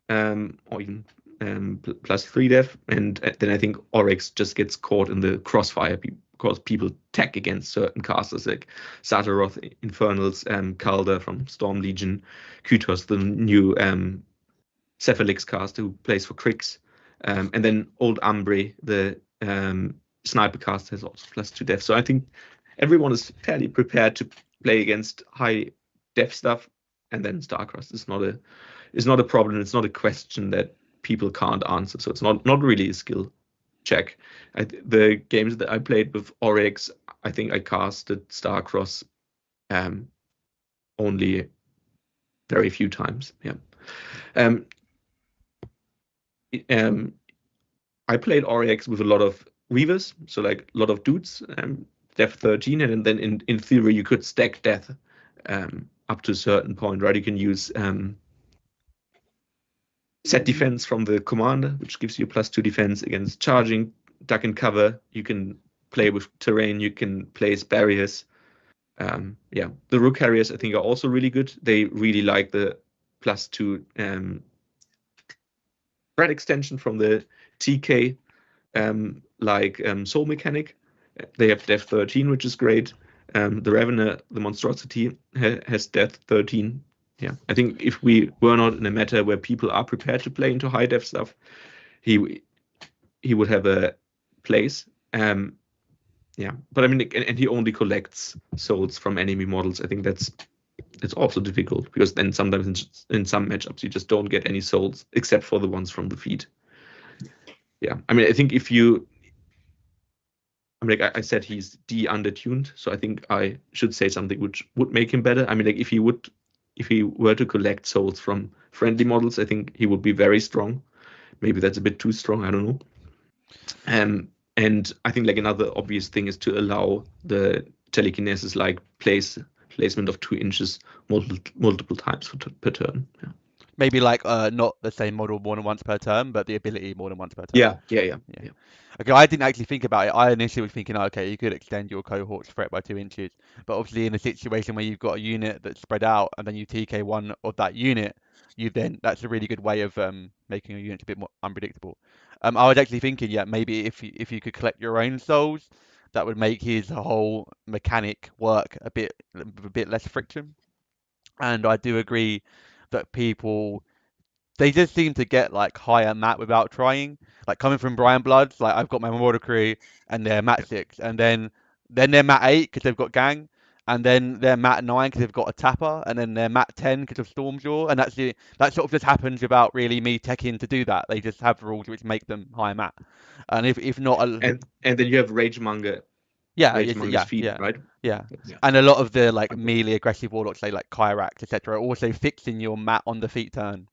or even +3 def. And then I think Oryx just gets caught in the crossfire because people tech against certain casters like Sataroth, Infernals, Calder from Storm Legion, Kutos, the new Cephalix caster who plays for Crix. And then Old Umbre, the sniper caster, has also +2 def. So I think everyone is fairly prepared to play against high def stuff, and then Starcrossed is not a problem. It's not a question that people can't answer. So it's not really a skill check. The games that I played with Oryx, I think I casted Starcross only very few times. Yeah. I played Oryx with a lot of Weavers, so like a lot of dudes, Death 13, and then in theory you could stack Death up to a certain point, right? You can use set defense from the commander, which gives you +2 defense against charging, duck and cover. You can play with terrain, you can place barriers. Yeah, the Rook Carriers I think are also really good. They really like the +2 threat extension from the TK, like Soul Mechanic. They have Death 13, which is great. The Ravener, the Monstrosity, has Death 13. Yeah, I think if we were not in a meta where people are prepared to play into high def stuff, he would have a place. Yeah, but I mean, and he only collects souls from enemy models. I think it's also difficult, because then sometimes in some matchups you just don't get any souls except for the ones from the feed. Yeah, I mean, I think if you, I mean, like I said, he's D undertuned, so I think I should say something which would make him better. I mean, like if he were to collect souls from friendly models, I think he would be very strong. Maybe that's a bit too strong. I don't know. And I think like another obvious thing is to allow the telekinesis like placement of 2 inches multiple times per turn. Yeah. Maybe like not the same model more than once per turn, but the ability more than once per turn. Yeah. Okay, I didn't actually think about it. I initially was thinking, okay, you could extend your cohort's threat by 2 inches, but obviously in a situation where you've got a unit that's spread out and then you TK one of that unit, that's a really good way of making a unit a bit more unpredictable. I was actually thinking, yeah, maybe if you could collect your own souls, that would make his whole mechanic work a bit less friction. And I do agree that they just seem to get like higher mat without trying. Like coming from Brian Bloods, like I've got my Marauder crew and they're mat 6, and then they're mat 8 because they've got gang, and then they're mat 9 because they've got a tapper, and then they're mat 10 because of Stormjaw, and that sort of just happens without really me teching to do that. They just have rules which make them higher mat, and if not, and then you have Ragemonger. yeah, Ragemonger's feet, yeah, right? yeah. Yeah. And a lot of the like melee aggressive warlocks, say like Kyrax, etc., are also fixing your mat on the feet turn.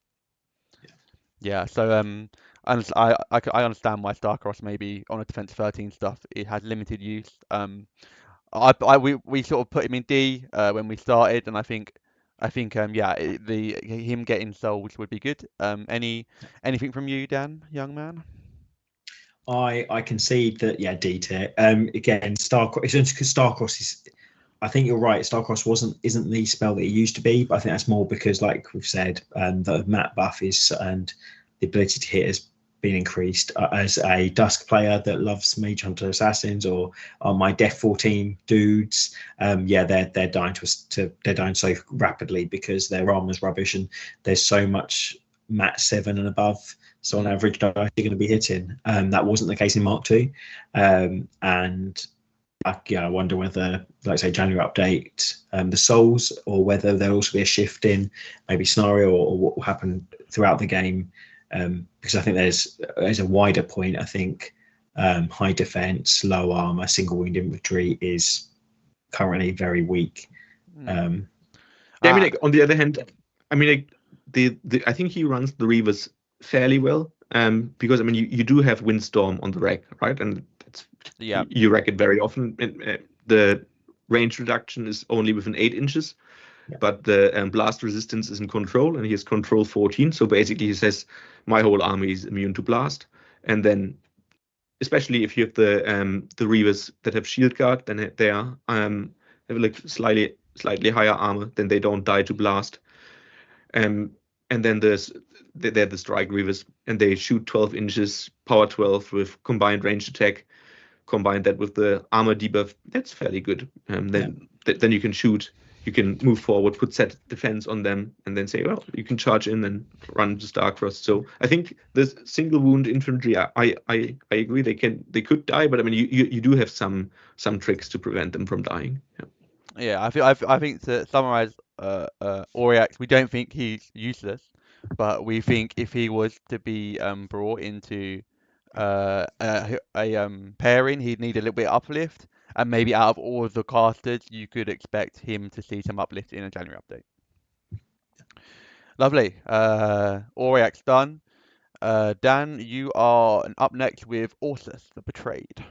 Yeah, so and I understand why Starcross maybe on a defense 13 stuff it has limited use. We sort of put him in D when we started, and I think yeah, him getting souls would be good. Anything from you, Dan, young man? I concede that, yeah, D tier. Again, Starcross. It's only because Starcross is. I think you're right. Starcross isn't the spell that it used to be, but I think that's more because, like we've said, the mat buff is and the ability to hit has been increased. As a Dusk player that loves Mage Hunter Assassins or my Def 14 dudes, yeah, they're dying they're dying so rapidly because their armor's rubbish and there's so much mat 7 and above. So on average, you're going to be hitting. That wasn't the case in Mark II, and I wonder whether, like say, January update, the souls, or whether there'll also be a shift in maybe scenario or what will happen throughout the game. Because I think there's a wider point. I think high defense, low armor, single wound infantry is currently very weak. Yeah, I mean, like, on the other hand, I mean, like, I think he runs the Reavers fairly well. Because I mean, you do have Windstorm on the rack, right? And you rack it very often. The range reduction is only within 8 inches, but the blast resistance is in control, and he has control 14. So basically, he says my whole army is immune to blast. And then, especially if you have the Reavers that have shield guard, then they are have like slightly higher armor, then they don't die to blast. And then they're the Strike Reavers, and they shoot 12 inches, power 12 with combined range attack. Combine that with the armor debuff, that's fairly good. Then you can shoot, you can move forward, put set defense on them, and then say, well, you can charge in and run to Starcross. So I think the single wound infantry, I agree they could die, but I mean you do have some tricks to prevent them from dying. Yeah, I think to summarize, Auriax, we don't think he's useless, but we think if he was to be brought into a pairing, he'd need a little bit of uplift, and maybe out of all of the casters, you could expect him to see some uplift in a January update. Lovely. Auriax done. Dan, you are up next with Ursus the Betrayed.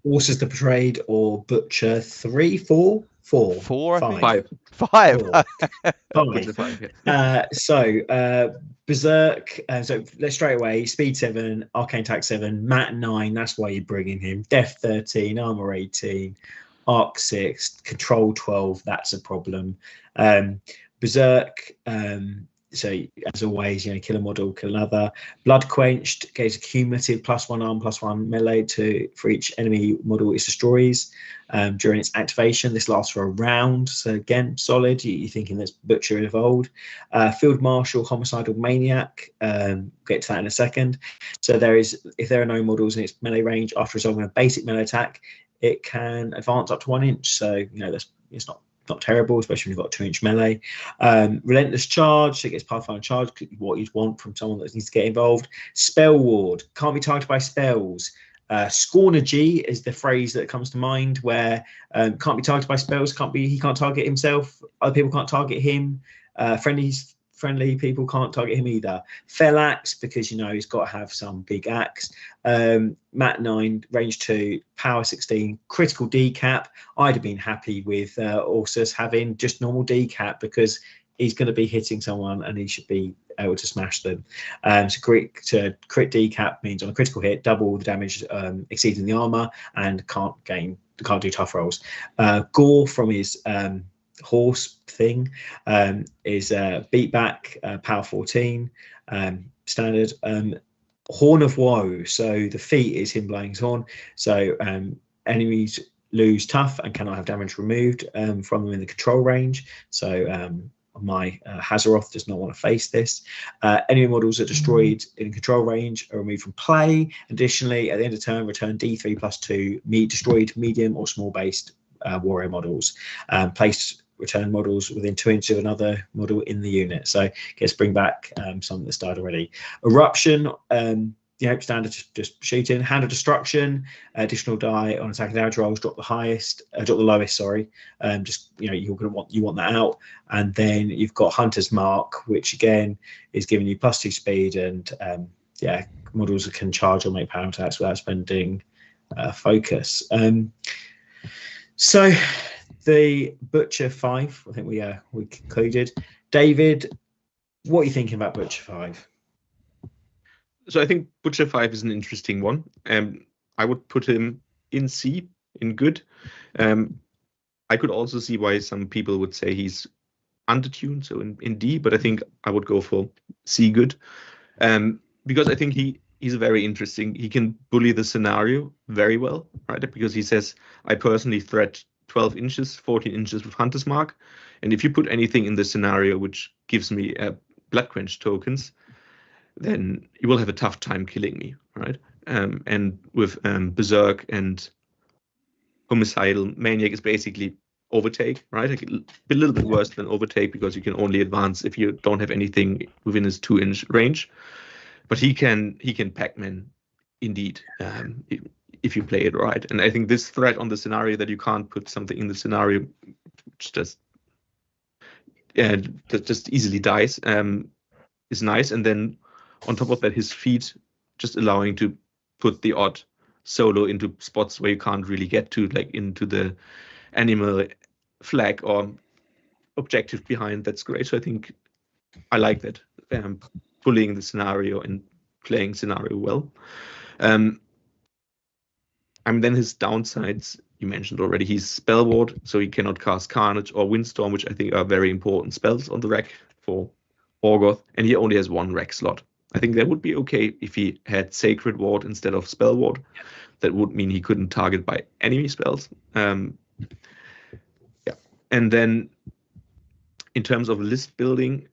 Ursus the Betrayed or Butcher 3, 4? 4. 4, I think. 5. 5. 5. So Berserk. So let's straight away. Speed 7, Arcane Attack 7, Mat 9. That's why you're bringing him. Def 13, Armor 18, Arc 6, Control 12. That's a problem. Berserk. So as always, kill a model, kill another. Blood Quenched gives a cumulative +1 arm, +1 melee for each enemy model it destroys during its activation. This lasts for a round, so again, solid. You're thinking that's Butcher evolved. Field Marshal, Homicidal Maniac. Get to that in a second. So if there are no models in its melee range after resolving a basic melee attack, it can advance up to 1 inch. So it's not not terrible, especially when you've got a 2-inch melee. Relentless Charge, so it gets Pathfinder Charge, what you'd want from someone that needs to get involved. Spell Ward, can't be targeted by spells. Scorner G is the phrase that comes to mind, where can't be targeted by spells, he can't target himself, other people can't target him, friendly people can't target him either. Fell Axe, because he's got to have some big axe. Mat 9, range 2, power 16, critical decap. I'd have been happy with Ursus having just normal decap, because he's going to be hitting someone and he should be able to smash them. So crit decap means on a critical hit, double the damage exceeding the armor, and can't do tough rolls. Gore from his horse thing is beat back, power 14, standard. Horn of Woe, so the feat is him blowing his horn, so enemies lose tough and cannot have damage removed from them in the control range. So my Hazaroth does not want to face this. Enemy models are destroyed in control range are removed from play. Additionally, at the end of turn, return D3+2 destroyed medium or small based warrior models. Place return models within 2 inches of another model in the unit. So gets bring back some that's died already. Eruption, standard just shooting. Hand of Destruction, additional die on attacking damage rolls, drop the lowest, sorry. You want that out. And then you've got Hunter's Mark, which again is giving you +2 speed, and models can charge or make power attacks without spending focus. So the Butcher 5, I think we concluded. David, what are you thinking about Butcher 5? So I think Butcher 5 is an interesting one. I would put him in C, in good. I could also see why some people would say he's undertuned, so in D, but I think I would go for C, good. Because I think he's very interesting. He can bully the scenario very well, right? Because he says, I personally threat 12 inches, 14 inches with Hunter's Mark. And if you put anything in the scenario which gives me Blood Quench tokens, then you will have a tough time killing me, right? And with Berserk and Homicidal, Maniac is basically overtake, right? A little bit worse than overtake, because you can only advance if you don't have anything within his 2-inch range. But he can Pac-Man indeed, if you play it right. And I think this threat on the scenario that you can't put something in the scenario which just easily dies is nice. And then on top of that, his feet just allowing to put the odd solo into spots where you can't really get to, like into the animal flag or objective behind. That's great. So I think I like that, bullying the scenario and playing scenario well. Then his downsides, you mentioned already, he's Spell Ward, so he cannot cast Carnage or Windstorm, which I think are very important spells on the rack for Orgoth, and he only has 1 rack slot. I think that would be okay if he had Sacred Ward instead of Spell Ward. That would mean he couldn't target by enemy spells. And then in terms of list building,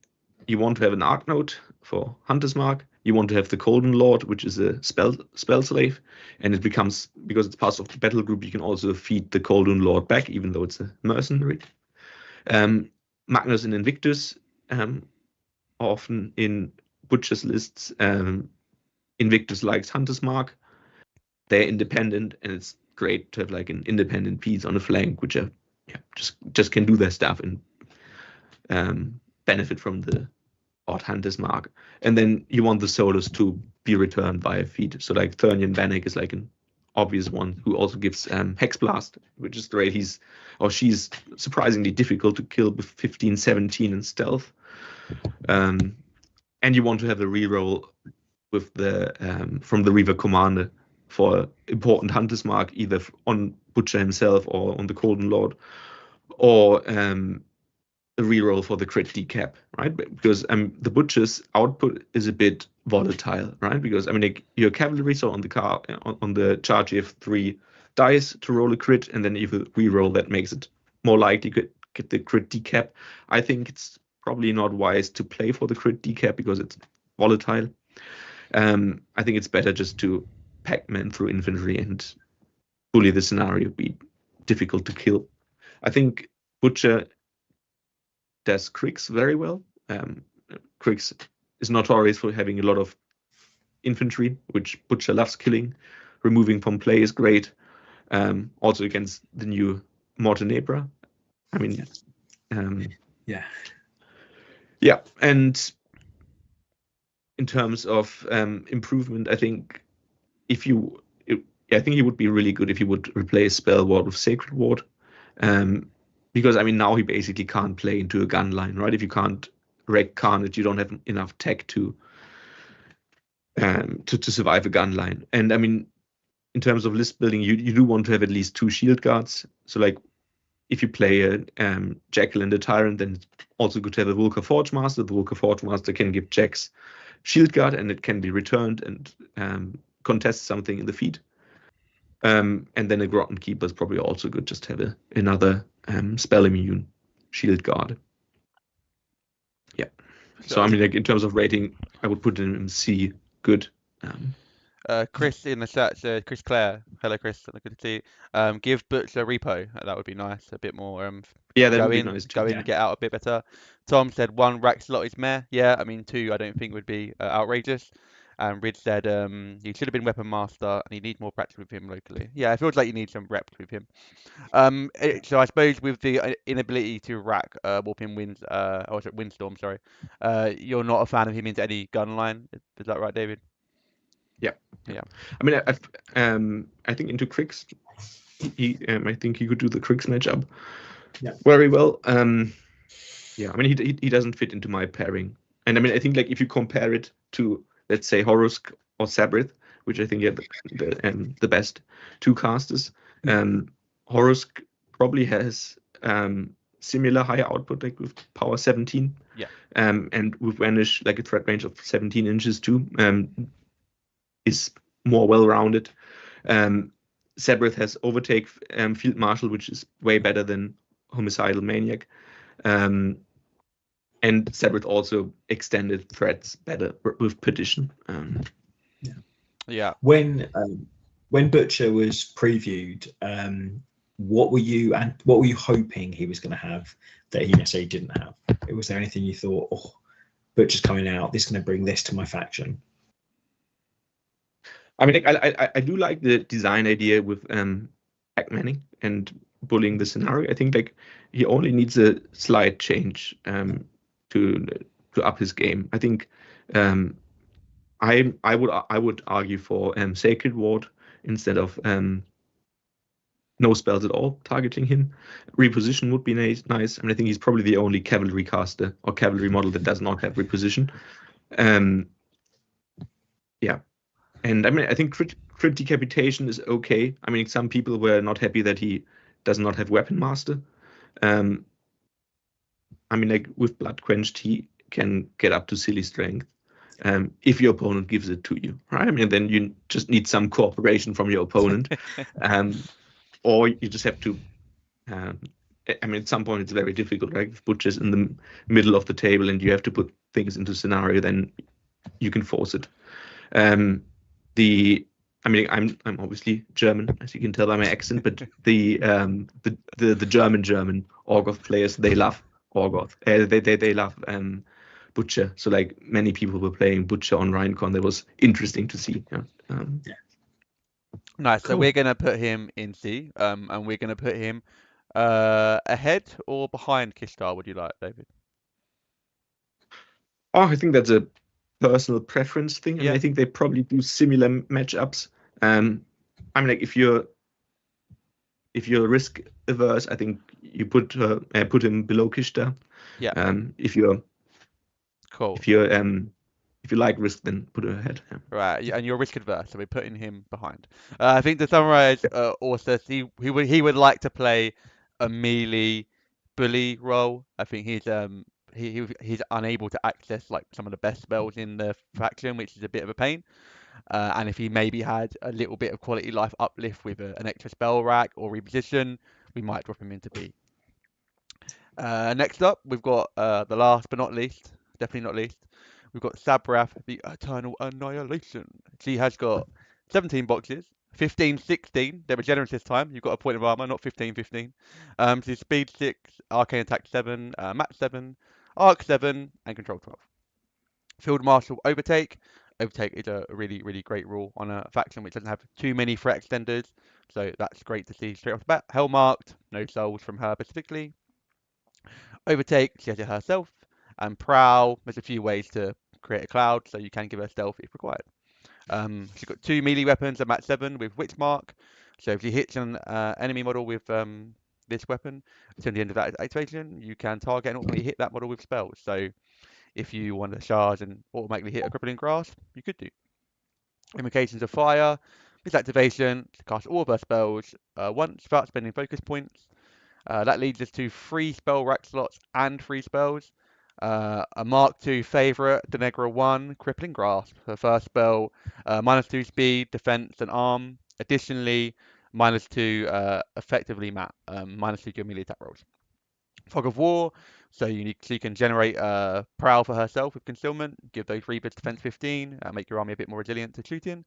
you want to have an Arc Note for Hunter's Mark. You want to have the Golden Lord, which is a spell slave, and it becomes, because it's part of the battle group, you can also feed the Golden Lord back, even though it's a mercenary. Magnus and Invictus, often in Butcher's lists. Invictus likes Hunter's Mark. They're independent, and it's great to have like an independent piece on the flank, which just can do their stuff and benefit from the odd Hunter's Mark. And then you want the solos to be returned via feed. So like Thernian Bannock is like an obvious one, who also gives Hex Blast, which is great. She's surprisingly difficult to kill with 15, 17 and stealth. And you want to have a reroll with the from the Reaver Commander for important Hunter's Mark, either on Butcher himself or on the Golden Lord, or a reroll for the crit decap, right? Because the Butcher's output is a bit volatile, right? Because your cavalry, so on the charge you have 3 dice to roll a crit, and then if you reroll, that makes it more likely to get the crit decap. I think it's probably not wise to play for the crit decap because it's volatile. I think it's better just to Pac-Man through infantry and bully the scenario, be difficult to kill. I think Butcher does Kriegs very well. Kriegs is notorious for having a lot of infantry, which Butcher loves killing. Removing from play is great. Also against the new Montenegro. I mean, yeah. And in terms of improvement, I think I think he would be really good if he would replace Spell Ward with Sacred Ward. Because I mean, now he basically can't play into a gun line, right? If you can't wreck Carnage, you don't have enough tech to survive a gun line. And I mean, in terms of list building, you do want to have at least 2 shield guards. So like, if you play a Jackal and a Tyrant, then it's also good to have a Vulca Forge Master. The Vulca Forge Master can give Jax shield guard, and it can be returned and contest something in the feed. And then a Groton Keeper is probably also good, just to have another spell immune shield guard. Yeah. So I mean, like in terms of rating, I would put him in C, good. Chris in the chat said, Chris Clare, hello Chris, good to see you. Give Butcher a repo, that would be nice, a bit more yeah, that would be nice too. Go in and get out a bit better. Tom said 1 rack slot is meh. Yeah, I mean 2 I don't think would be outrageous. And Rid said he should have been Weapon Master and you need more practice with him locally. Yeah, it feels like you need some reps with him. So I suppose with the inability to rack Warping Winds, Windstorm, sorry, you're not a fan of him into any gun line. Is that right, David? Yeah. I mean, I think into Kriegs, I think he could do the Kriegs matchup very well. Yeah, I mean, he doesn't fit into my pairing. And I mean, I think like if you compare it to, let's say, Horus or Seiferth, which I think are the best 2 casters, Horus probably has similar higher output, like with power 17. Yeah. And with Vanish, like a threat range of 17 inches too. Is more well-rounded. Seiferth has Overtake Field Marshal, which is way better than Homicidal Maniac. And Seiferth also extended threats better with Perdition. Yeah. When Butcher was previewed, what were you hoping he was going to have that he necessarily didn't have? Was there anything you thought, oh, Butcher's coming out, this is going to bring this to my faction? I mean, I do like the design idea with Pac-Manning and bullying the scenario. I think like he only needs a slight change to up his game. I think I would argue for Sacred Ward instead of no spells at all targeting him. Reposition would be nice. I mean, I think he's probably the only cavalry caster or cavalry model that does not have reposition. Yeah. And I mean, I think crit decapitation is okay. I mean, some people were not happy that he does not have Weapon Master. I mean, like with Blood Quenched, he can get up to silly strength if your opponent gives it to you, right? I mean, then you just need some cooperation from your opponent, or you just have to. I mean, at some point it's very difficult, right? If Butcher's in the middle of the table and you have to put things into scenario, then you can force it. I mean, I'm obviously German, as you can tell by my accent, but the German Orgoth players, they love Orgoth. They love Butcher. So like many people were playing Butcher on Rheincon. That was interesting to see. Nice. Cool. So we're gonna put him in C, and we're gonna put him ahead or behind Kishtar. Would you like, David? Oh, I think that's a personal preference thing. I mean, I think they probably do similar matchups. I mean, like if you're risk averse, I think you put him below Kishtar. Yeah. If you're cool. If you like risk, then put it ahead. Yeah. Right, and you're risk adverse, so we're putting him behind. I think to summarize, Orsa, he would like to play a melee bully role. I think he's unable to access like some of the best spells in the faction, which is a bit of a pain. And if he maybe had a little bit of quality life uplift with an extra spell rack or reposition, we might drop him into B. Next up, we've got the last but not least, definitely not least, we've got Sabrath, the Eternal Annihilation. She has got 17 boxes, 15-16, they're regenerate this time. You've got a point of armor, not 15-15. So speed 6, arcane attack 7, mat 7, arc 7, and control 12. Field Marshal Overtake. Overtake is a really, really great rule on a faction which doesn't have too many threat extenders. So that's great to see straight off the bat. Hell marked, no souls from her specifically. Overtake, she has it herself. And Prowl, there's a few ways to create a cloud, so you can give her stealth if required. She's got 2 melee weapons at mat 7 with Witch Mark. So if you hit an enemy model with this weapon, until the end of that activation, you can target and ultimately hit that model with spells. So if you want to charge and automatically hit a crippling grasp, you could do. Invocations of Fire. This activation to cast all of her spells once without spending focus points. That leads us to 3 spell rack slots and 3 spells. A Mark II Seiferth, Denegra 1, Crippling Grasp. Her first spell, -2 speed, defense, and arm. Additionally, -2 effectively mat, -2 to your melee attack rolls. Fog of War, so she can generate Prowl for herself with Concealment, give those Reapers defense 15, make your army a bit more resilient to shooting.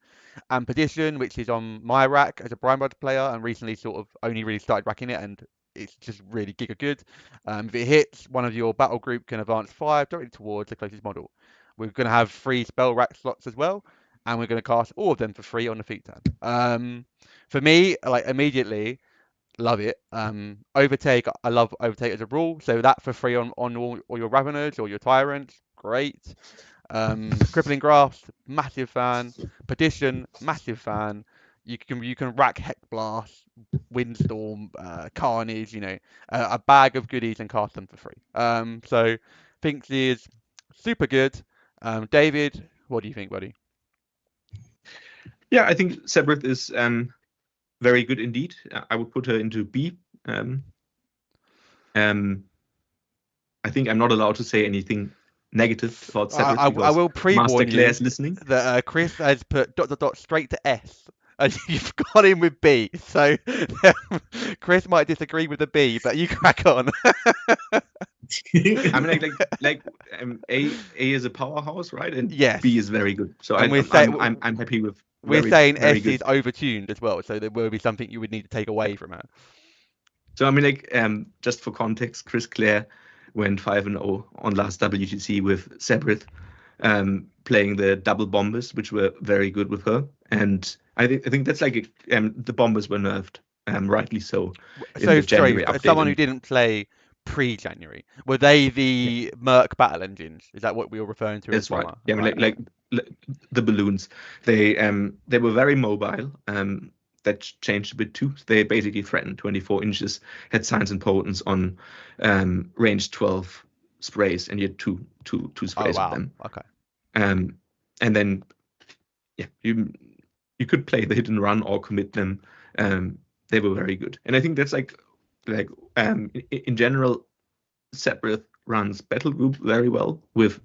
And Perdition, which is on my rack as a Brian Blood player, and recently sort of only really started racking it, and it's just really giga good. If it hits, one of your battle group can advance 5 directly towards the closest model. We're going to have 3 spell rack slots as well, and we're going to cast all of them for free on the feat turn. For me, like immediately, love it. Overtake, I love Overtake as a rule, so that for free on all your Raveners or your Tyrants, great. Crippling Grasp, massive fan. Perdition, massive fan. You can rack Heck Blast, Windstorm, Carnage, a bag of goodies and cast them for free. So think she is super good. David, what do you think, buddy? Yeah, I think Seiferth is very good indeed. I would put her into B. I think I'm not allowed to say anything negative about Seiferth. I will pre-warn you is listening. That Chris has put ... straight to S. And you've got him with B. So Chris might disagree with the B, but you crack on. I mean, A is a powerhouse, right? And yes. B is very good. So I'm happy with. We're saying S is overtuned as well, so there will be something you would need to take away from her. So I mean, just for context, Chris Clare went 5-0 on last WTC with Seiferth, playing the double bombers, which were very good with her. And I think that's like the bombers were nerfed, rightly so. So sorry, someone who didn't play pre-January, were they the Merc battle engines? Is that what we were referring to? That's right. Yeah, right. I mean, like the balloons. They were very mobile. That changed a bit too. They basically threatened 24 inches, had signs and potence on range 12 sprays, and you had two sprays with them. Okay. And then you could play the hit and run or commit them. They were very good, and I think that's like in general, Seiferth runs battle group very well with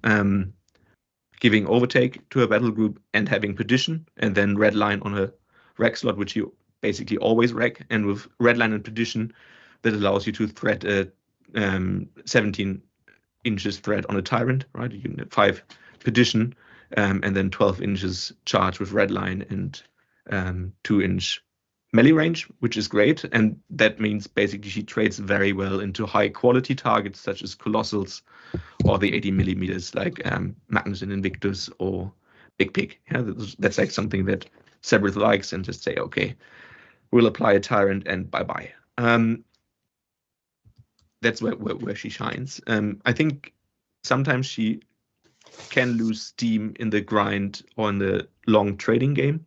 giving overtake to a battle group and having Perdition, and then red line on a rack slot, which you basically always rack, and with red line and Perdition, that allows you to threat a 17 inches threat on a tyrant, right? You can have 5 Perdition, and then 12 inches charge with red line and 2-inch melee range, which is great. And that means basically she trades very well into high quality targets such as Colossals or the 80 millimeters like Magnus and Invictus or Big Pig. Yeah, that's like something that Seiferth likes, and just say, okay, we'll apply a tyrant and bye-bye. That's where she shines. I think sometimes she can lose steam in the grind or in the long trading game.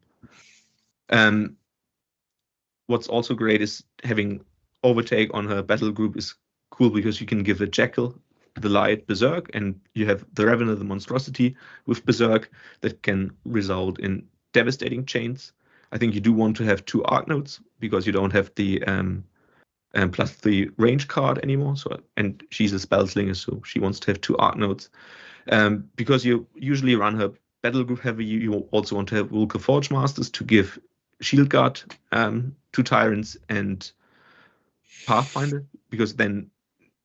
What's also great is having overtake on her battle group is cool, because you can give a Jackal the light Berserk, and you have the Ravener, the monstrosity, with Berserk that can result in devastating chains. I think you do want to have 2 arc nodes, because you don't have the plus the range card anymore. So, and she's a spell slinger, so she wants to have 2 arc nodes. Because you usually run her battle group heavy, you also want to have Vulca Forge Masters to give Shield Guard to Tyrants and Pathfinder, because then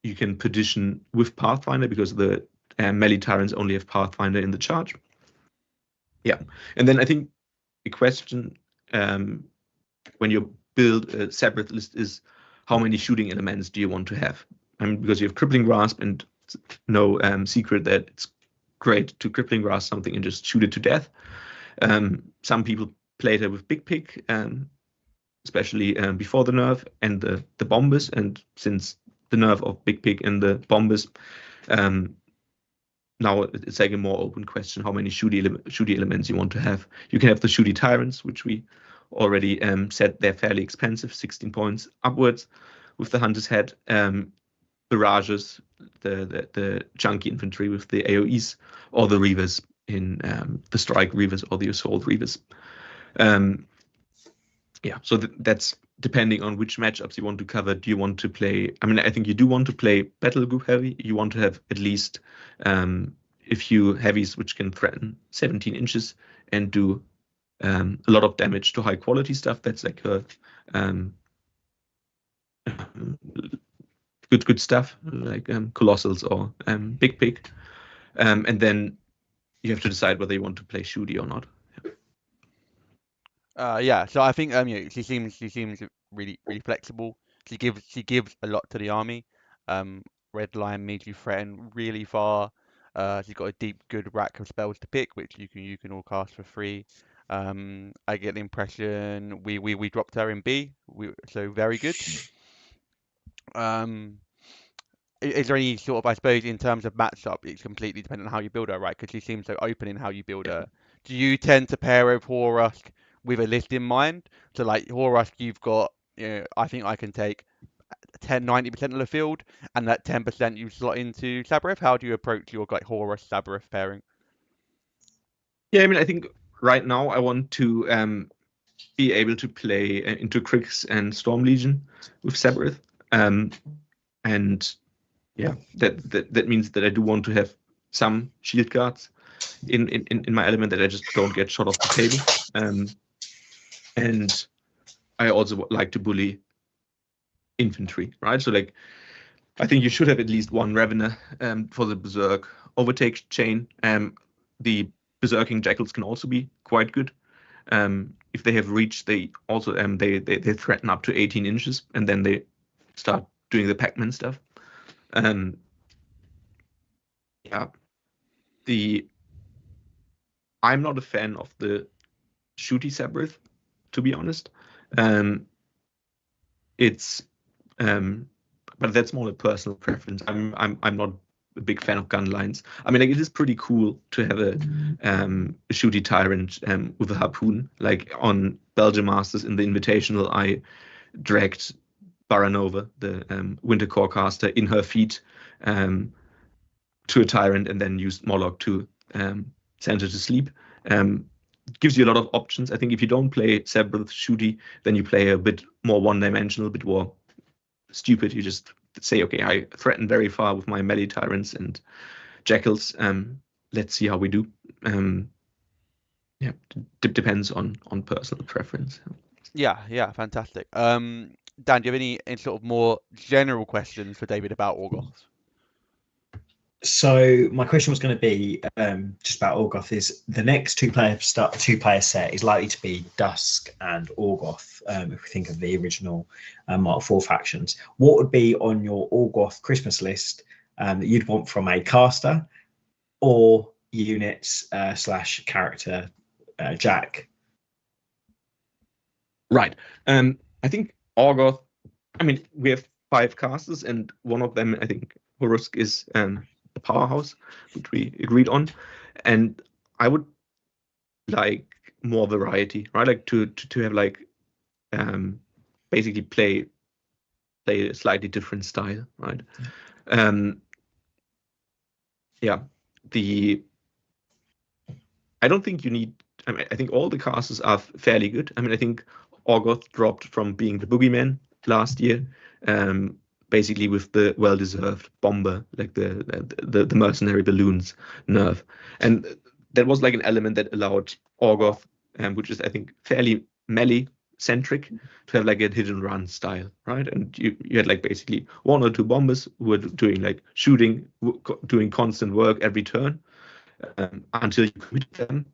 you can Perdition with Pathfinder, because the melee Tyrants only have Pathfinder in the charge. Yeah, and then I think the question when you build a Seiferth list is how many shooting elements do you want to have? I mean, because you have crippling grasp, and no secret that it's great to crippling grasp something and just shoot it to death. Some people played it with big pig, especially before the nerf and the bombers, and since the nerf of big pig and the bombers, now it's like a more open question how many shooty elements you want to have. You can have the shooty tyrants, which we already said they're fairly expensive, 16 points upwards with the hunter's head. Barrages, the chunky infantry with the AoEs, or the reavers in the strike reavers or the assault reavers. Yeah, so that's depending on which matchups you want to cover. Do you want to play? I mean, I think you do want to play battle group heavy. You want to have at least a few heavies which can threaten 17 inches and do a lot of damage to high quality stuff. That's like a good stuff like Colossals or Big Pig. And then you have to decide whether you want to play shooty or not. Yeah, so I think she seems really flexible. She gives a lot to the army. Red Lion made you threaten really far. She's got a deep, good rack of spells to pick, which you can all cast for free. I get the impression we dropped her in B, so very good. Is there any sort of, I suppose, in terms of matchup, it's completely dependent on how you build her, right? Because she seems so open in how you build her. Do you tend to pair with Horusk with a list in mind? So like Horusk, you've got, I think I can take 90% of the field, and that 10% you slot into Seiferth. How do you approach your like Horusk Seiferth pairing? Yeah, I mean, I think right now I want to be able to play into Kriegs and Storm Legion with Seiferth. And yeah, that means that I do want to have some shield guards in my element, that I just don't get shot off the table. And I also like to bully infantry, right? So like, I think you should have at least one Ravener for the Berserk overtake chain. The Berserking Jackals can also be quite good. If they have reach, they also they threaten up to 18 inches, and then they start doing the Pac-Man stuff. Yeah, I'm not a fan of the shooty Seiferth, to be honest. It's but that's more a personal preference. I'm not a big fan of gun lines. I mean, like, it is pretty cool to have a shooty tyrant with a harpoon. Like on Belgium Masters in the Invitational, I dragged Baranova, the Winter Warcaster, in her feet to a tyrant, and then used Moloch to send her to sleep. Gives you a lot of options. I think if you don't play Seiferth shooty, then you play a bit more one-dimensional, a bit more stupid. You just say, okay, I threaten very far with my melee tyrants and jackals. Let's see how we do. Yeah, depends on personal preference. Yeah, fantastic. Dan, do you have any sort of more general questions for David about Orgoth? So my question was going to be just about Orgoth. Is the next two-player set is likely to be Dusk and Orgoth? If we think of the original Mark IV factions, what would be on your Orgoth Christmas list that you'd want from a caster or units / character Jack? Right. I think Orgoth. I mean, we have 5 casters, and one of them, I think, Horusk, is a powerhouse, which we agreed on, and I would like more variety, right? Like to have like basically play a slightly different style, right? Yeah, I don't think you need. I mean, I think all the casters are fairly good. I mean, I think Orgoth dropped from being the boogeyman last year, basically with the well-deserved bomber, like the mercenary balloons nerf, and that was like an element that allowed Orgoth, which is I think fairly melee centric, to have like a hit and run style, right? And you had like basically 1 or 2 bombers who were doing like shooting, doing constant work every turn until you committed them,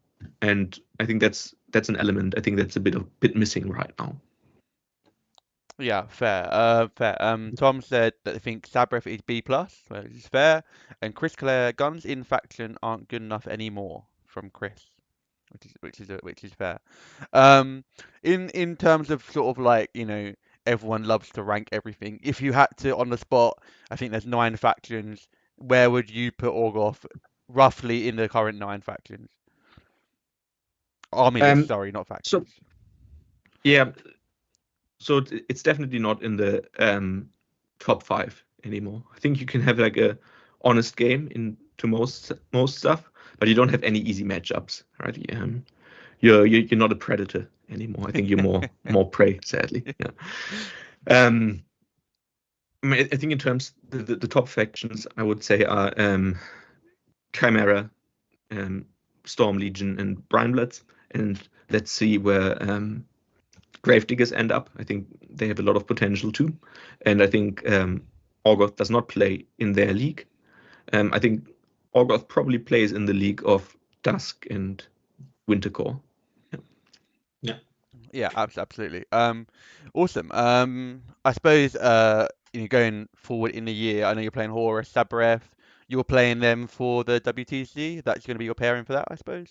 and I think that's an element. I think that's a bit missing right now. Yeah, fair. Fair. Tom said that they think Sabreth is B plus, which is fair, and Chris Clare guns in faction aren't good enough anymore from Chris, which is fair. Um, in terms of sort of like everyone loves to rank everything. If you had to on the spot, I think there's 9 factions. Where would you put Orgoth roughly in the current 9 factions? Army list, Um, sorry, not so factions. yeah, so it's definitely not in the top 5 anymore. I think you can have like a honest game into most stuff, but you don't have any easy matchups, right? You're not a predator anymore. I think you're more prey, sadly. Yeah. I mean, I think in terms the top factions I would say are Chimera, Storm Legion, and Brinebloods, and let's see where Gravediggers end up. I think they have a lot of potential too, and I think Orgoth does not play in their league. I think Orgoth probably plays in the league of Dusk and Wintercore. Yeah, absolutely. Awesome. I suppose going forward in the year, I know you're playing Horus, Sabreth. You're playing them for the WTC. That's going to be your pairing for that, I suppose.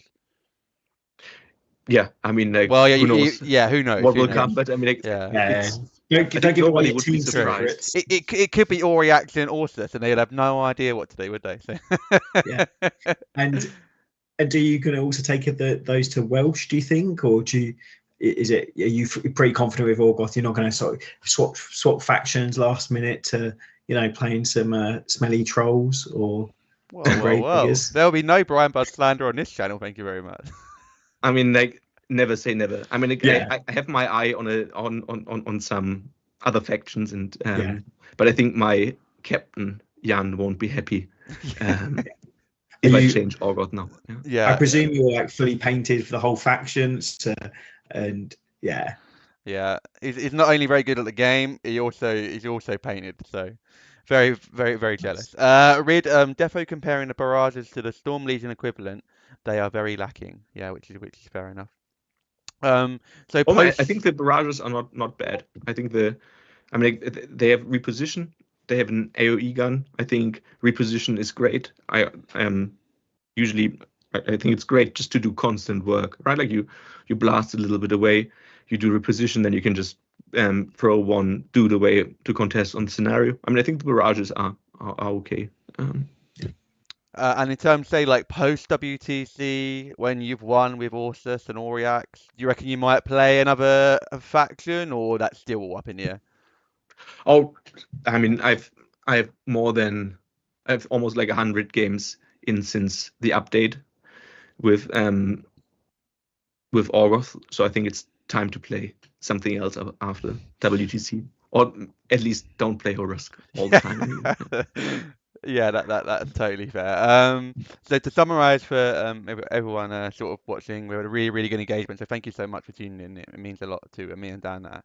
Yeah, I mean, like, Well, yeah, who knows? yeah, who knows? What Who will knows? come? But I mean, like, Yeah. Don't think give away nobody your would be team surprised. secrets. It could be Auriax and Orsus, and they'd have no idea what to do, would they? So. Yeah. And do you going to also take those to Welsh? Do you think, or are you pretty confident with Orgoth? You're not going to sort of swap factions last minute to playing some smelly trolls or Well. There'll be no Brian Bud slander on this channel. Thank you very much. I mean, like, never say never. I mean, like, Yeah. I have my eye on some other factions, and Yeah. but I think my captain Jan won't be happy if I change Orgoth now. Yeah. I presume you're like fully painted for the whole factions, and yeah. Yeah, he's not only very good at the game, he's also painted. So, very, very, very jealous. Read Defo comparing the barrages to the Storm Legion equivalent. They are very lacking. Yeah, which is fair enough. So I think the barrages are not bad. I think they have reposition. They have an AOE gun. I think reposition is great. I think it's great just to do constant work, right? Like you blast a little bit away, you do reposition, then you can just throw one dude away to contest on the scenario. I mean, I think the barrages are okay. And in terms, say, like post WTC, when you've won with Orsus and Auriax, do you reckon you might play another faction, or that's still all up in the air? Oh, I mean, I've almost like 100 games in since the update with Orgoth, so I think it's time to play something else after WTC, or at least don't play Horus all the time. Yeah, that's totally fair. So to summarize for everyone sort of watching, we had a really, really good engagement. So thank you so much for tuning in. It means a lot to me and Dan there.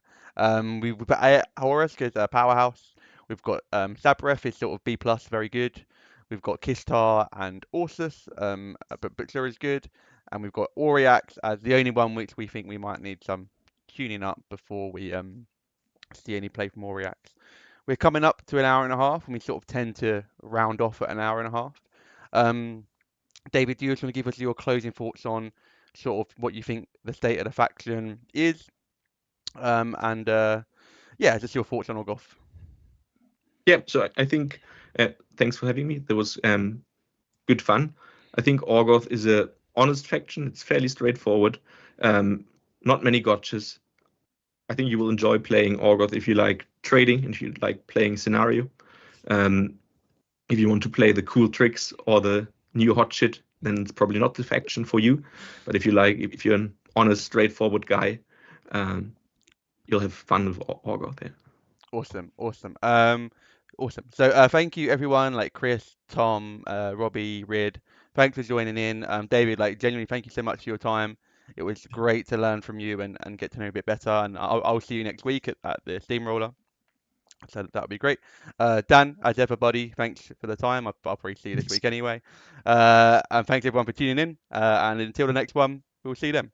We've got Horus is a powerhouse. We've got Sabreth is sort of B plus, very good. We've got Kishtar and Orsus, but Butcher is good. And we've got Auriax as the only one which we think we might need some tuning up before we see any play from Auriax. We're coming up to an hour and a half, and we sort of tend to round off at an hour and a half. David, do you just want to give us your closing thoughts on sort of what you think the state of the faction is? Yeah, just your thoughts on Orgoth. Yeah, so I think thanks for having me. There was good fun. I think Orgoth is a honest faction. It's fairly straightforward. Not many gotchas. I think you will enjoy playing Orgoth if you like trading and if you like playing scenario. If you want to play the cool tricks or the new hot shit, then it's probably not the faction for you. But if you're an honest, straightforward guy, you'll have fun with Orgoth there. Awesome. Awesome. So thank you everyone, like Chris, Tom, Robbie, Rid. Thanks for joining in. David, like genuinely thank you so much for your time. It was great to learn from you and get to know you a bit better. And I'll see you next week at the Steamroller. So that would be great. Dan, as ever, buddy, thanks for the time. I'll probably see you this week anyway. And thanks everyone for tuning in. And until the next one, we'll see you then.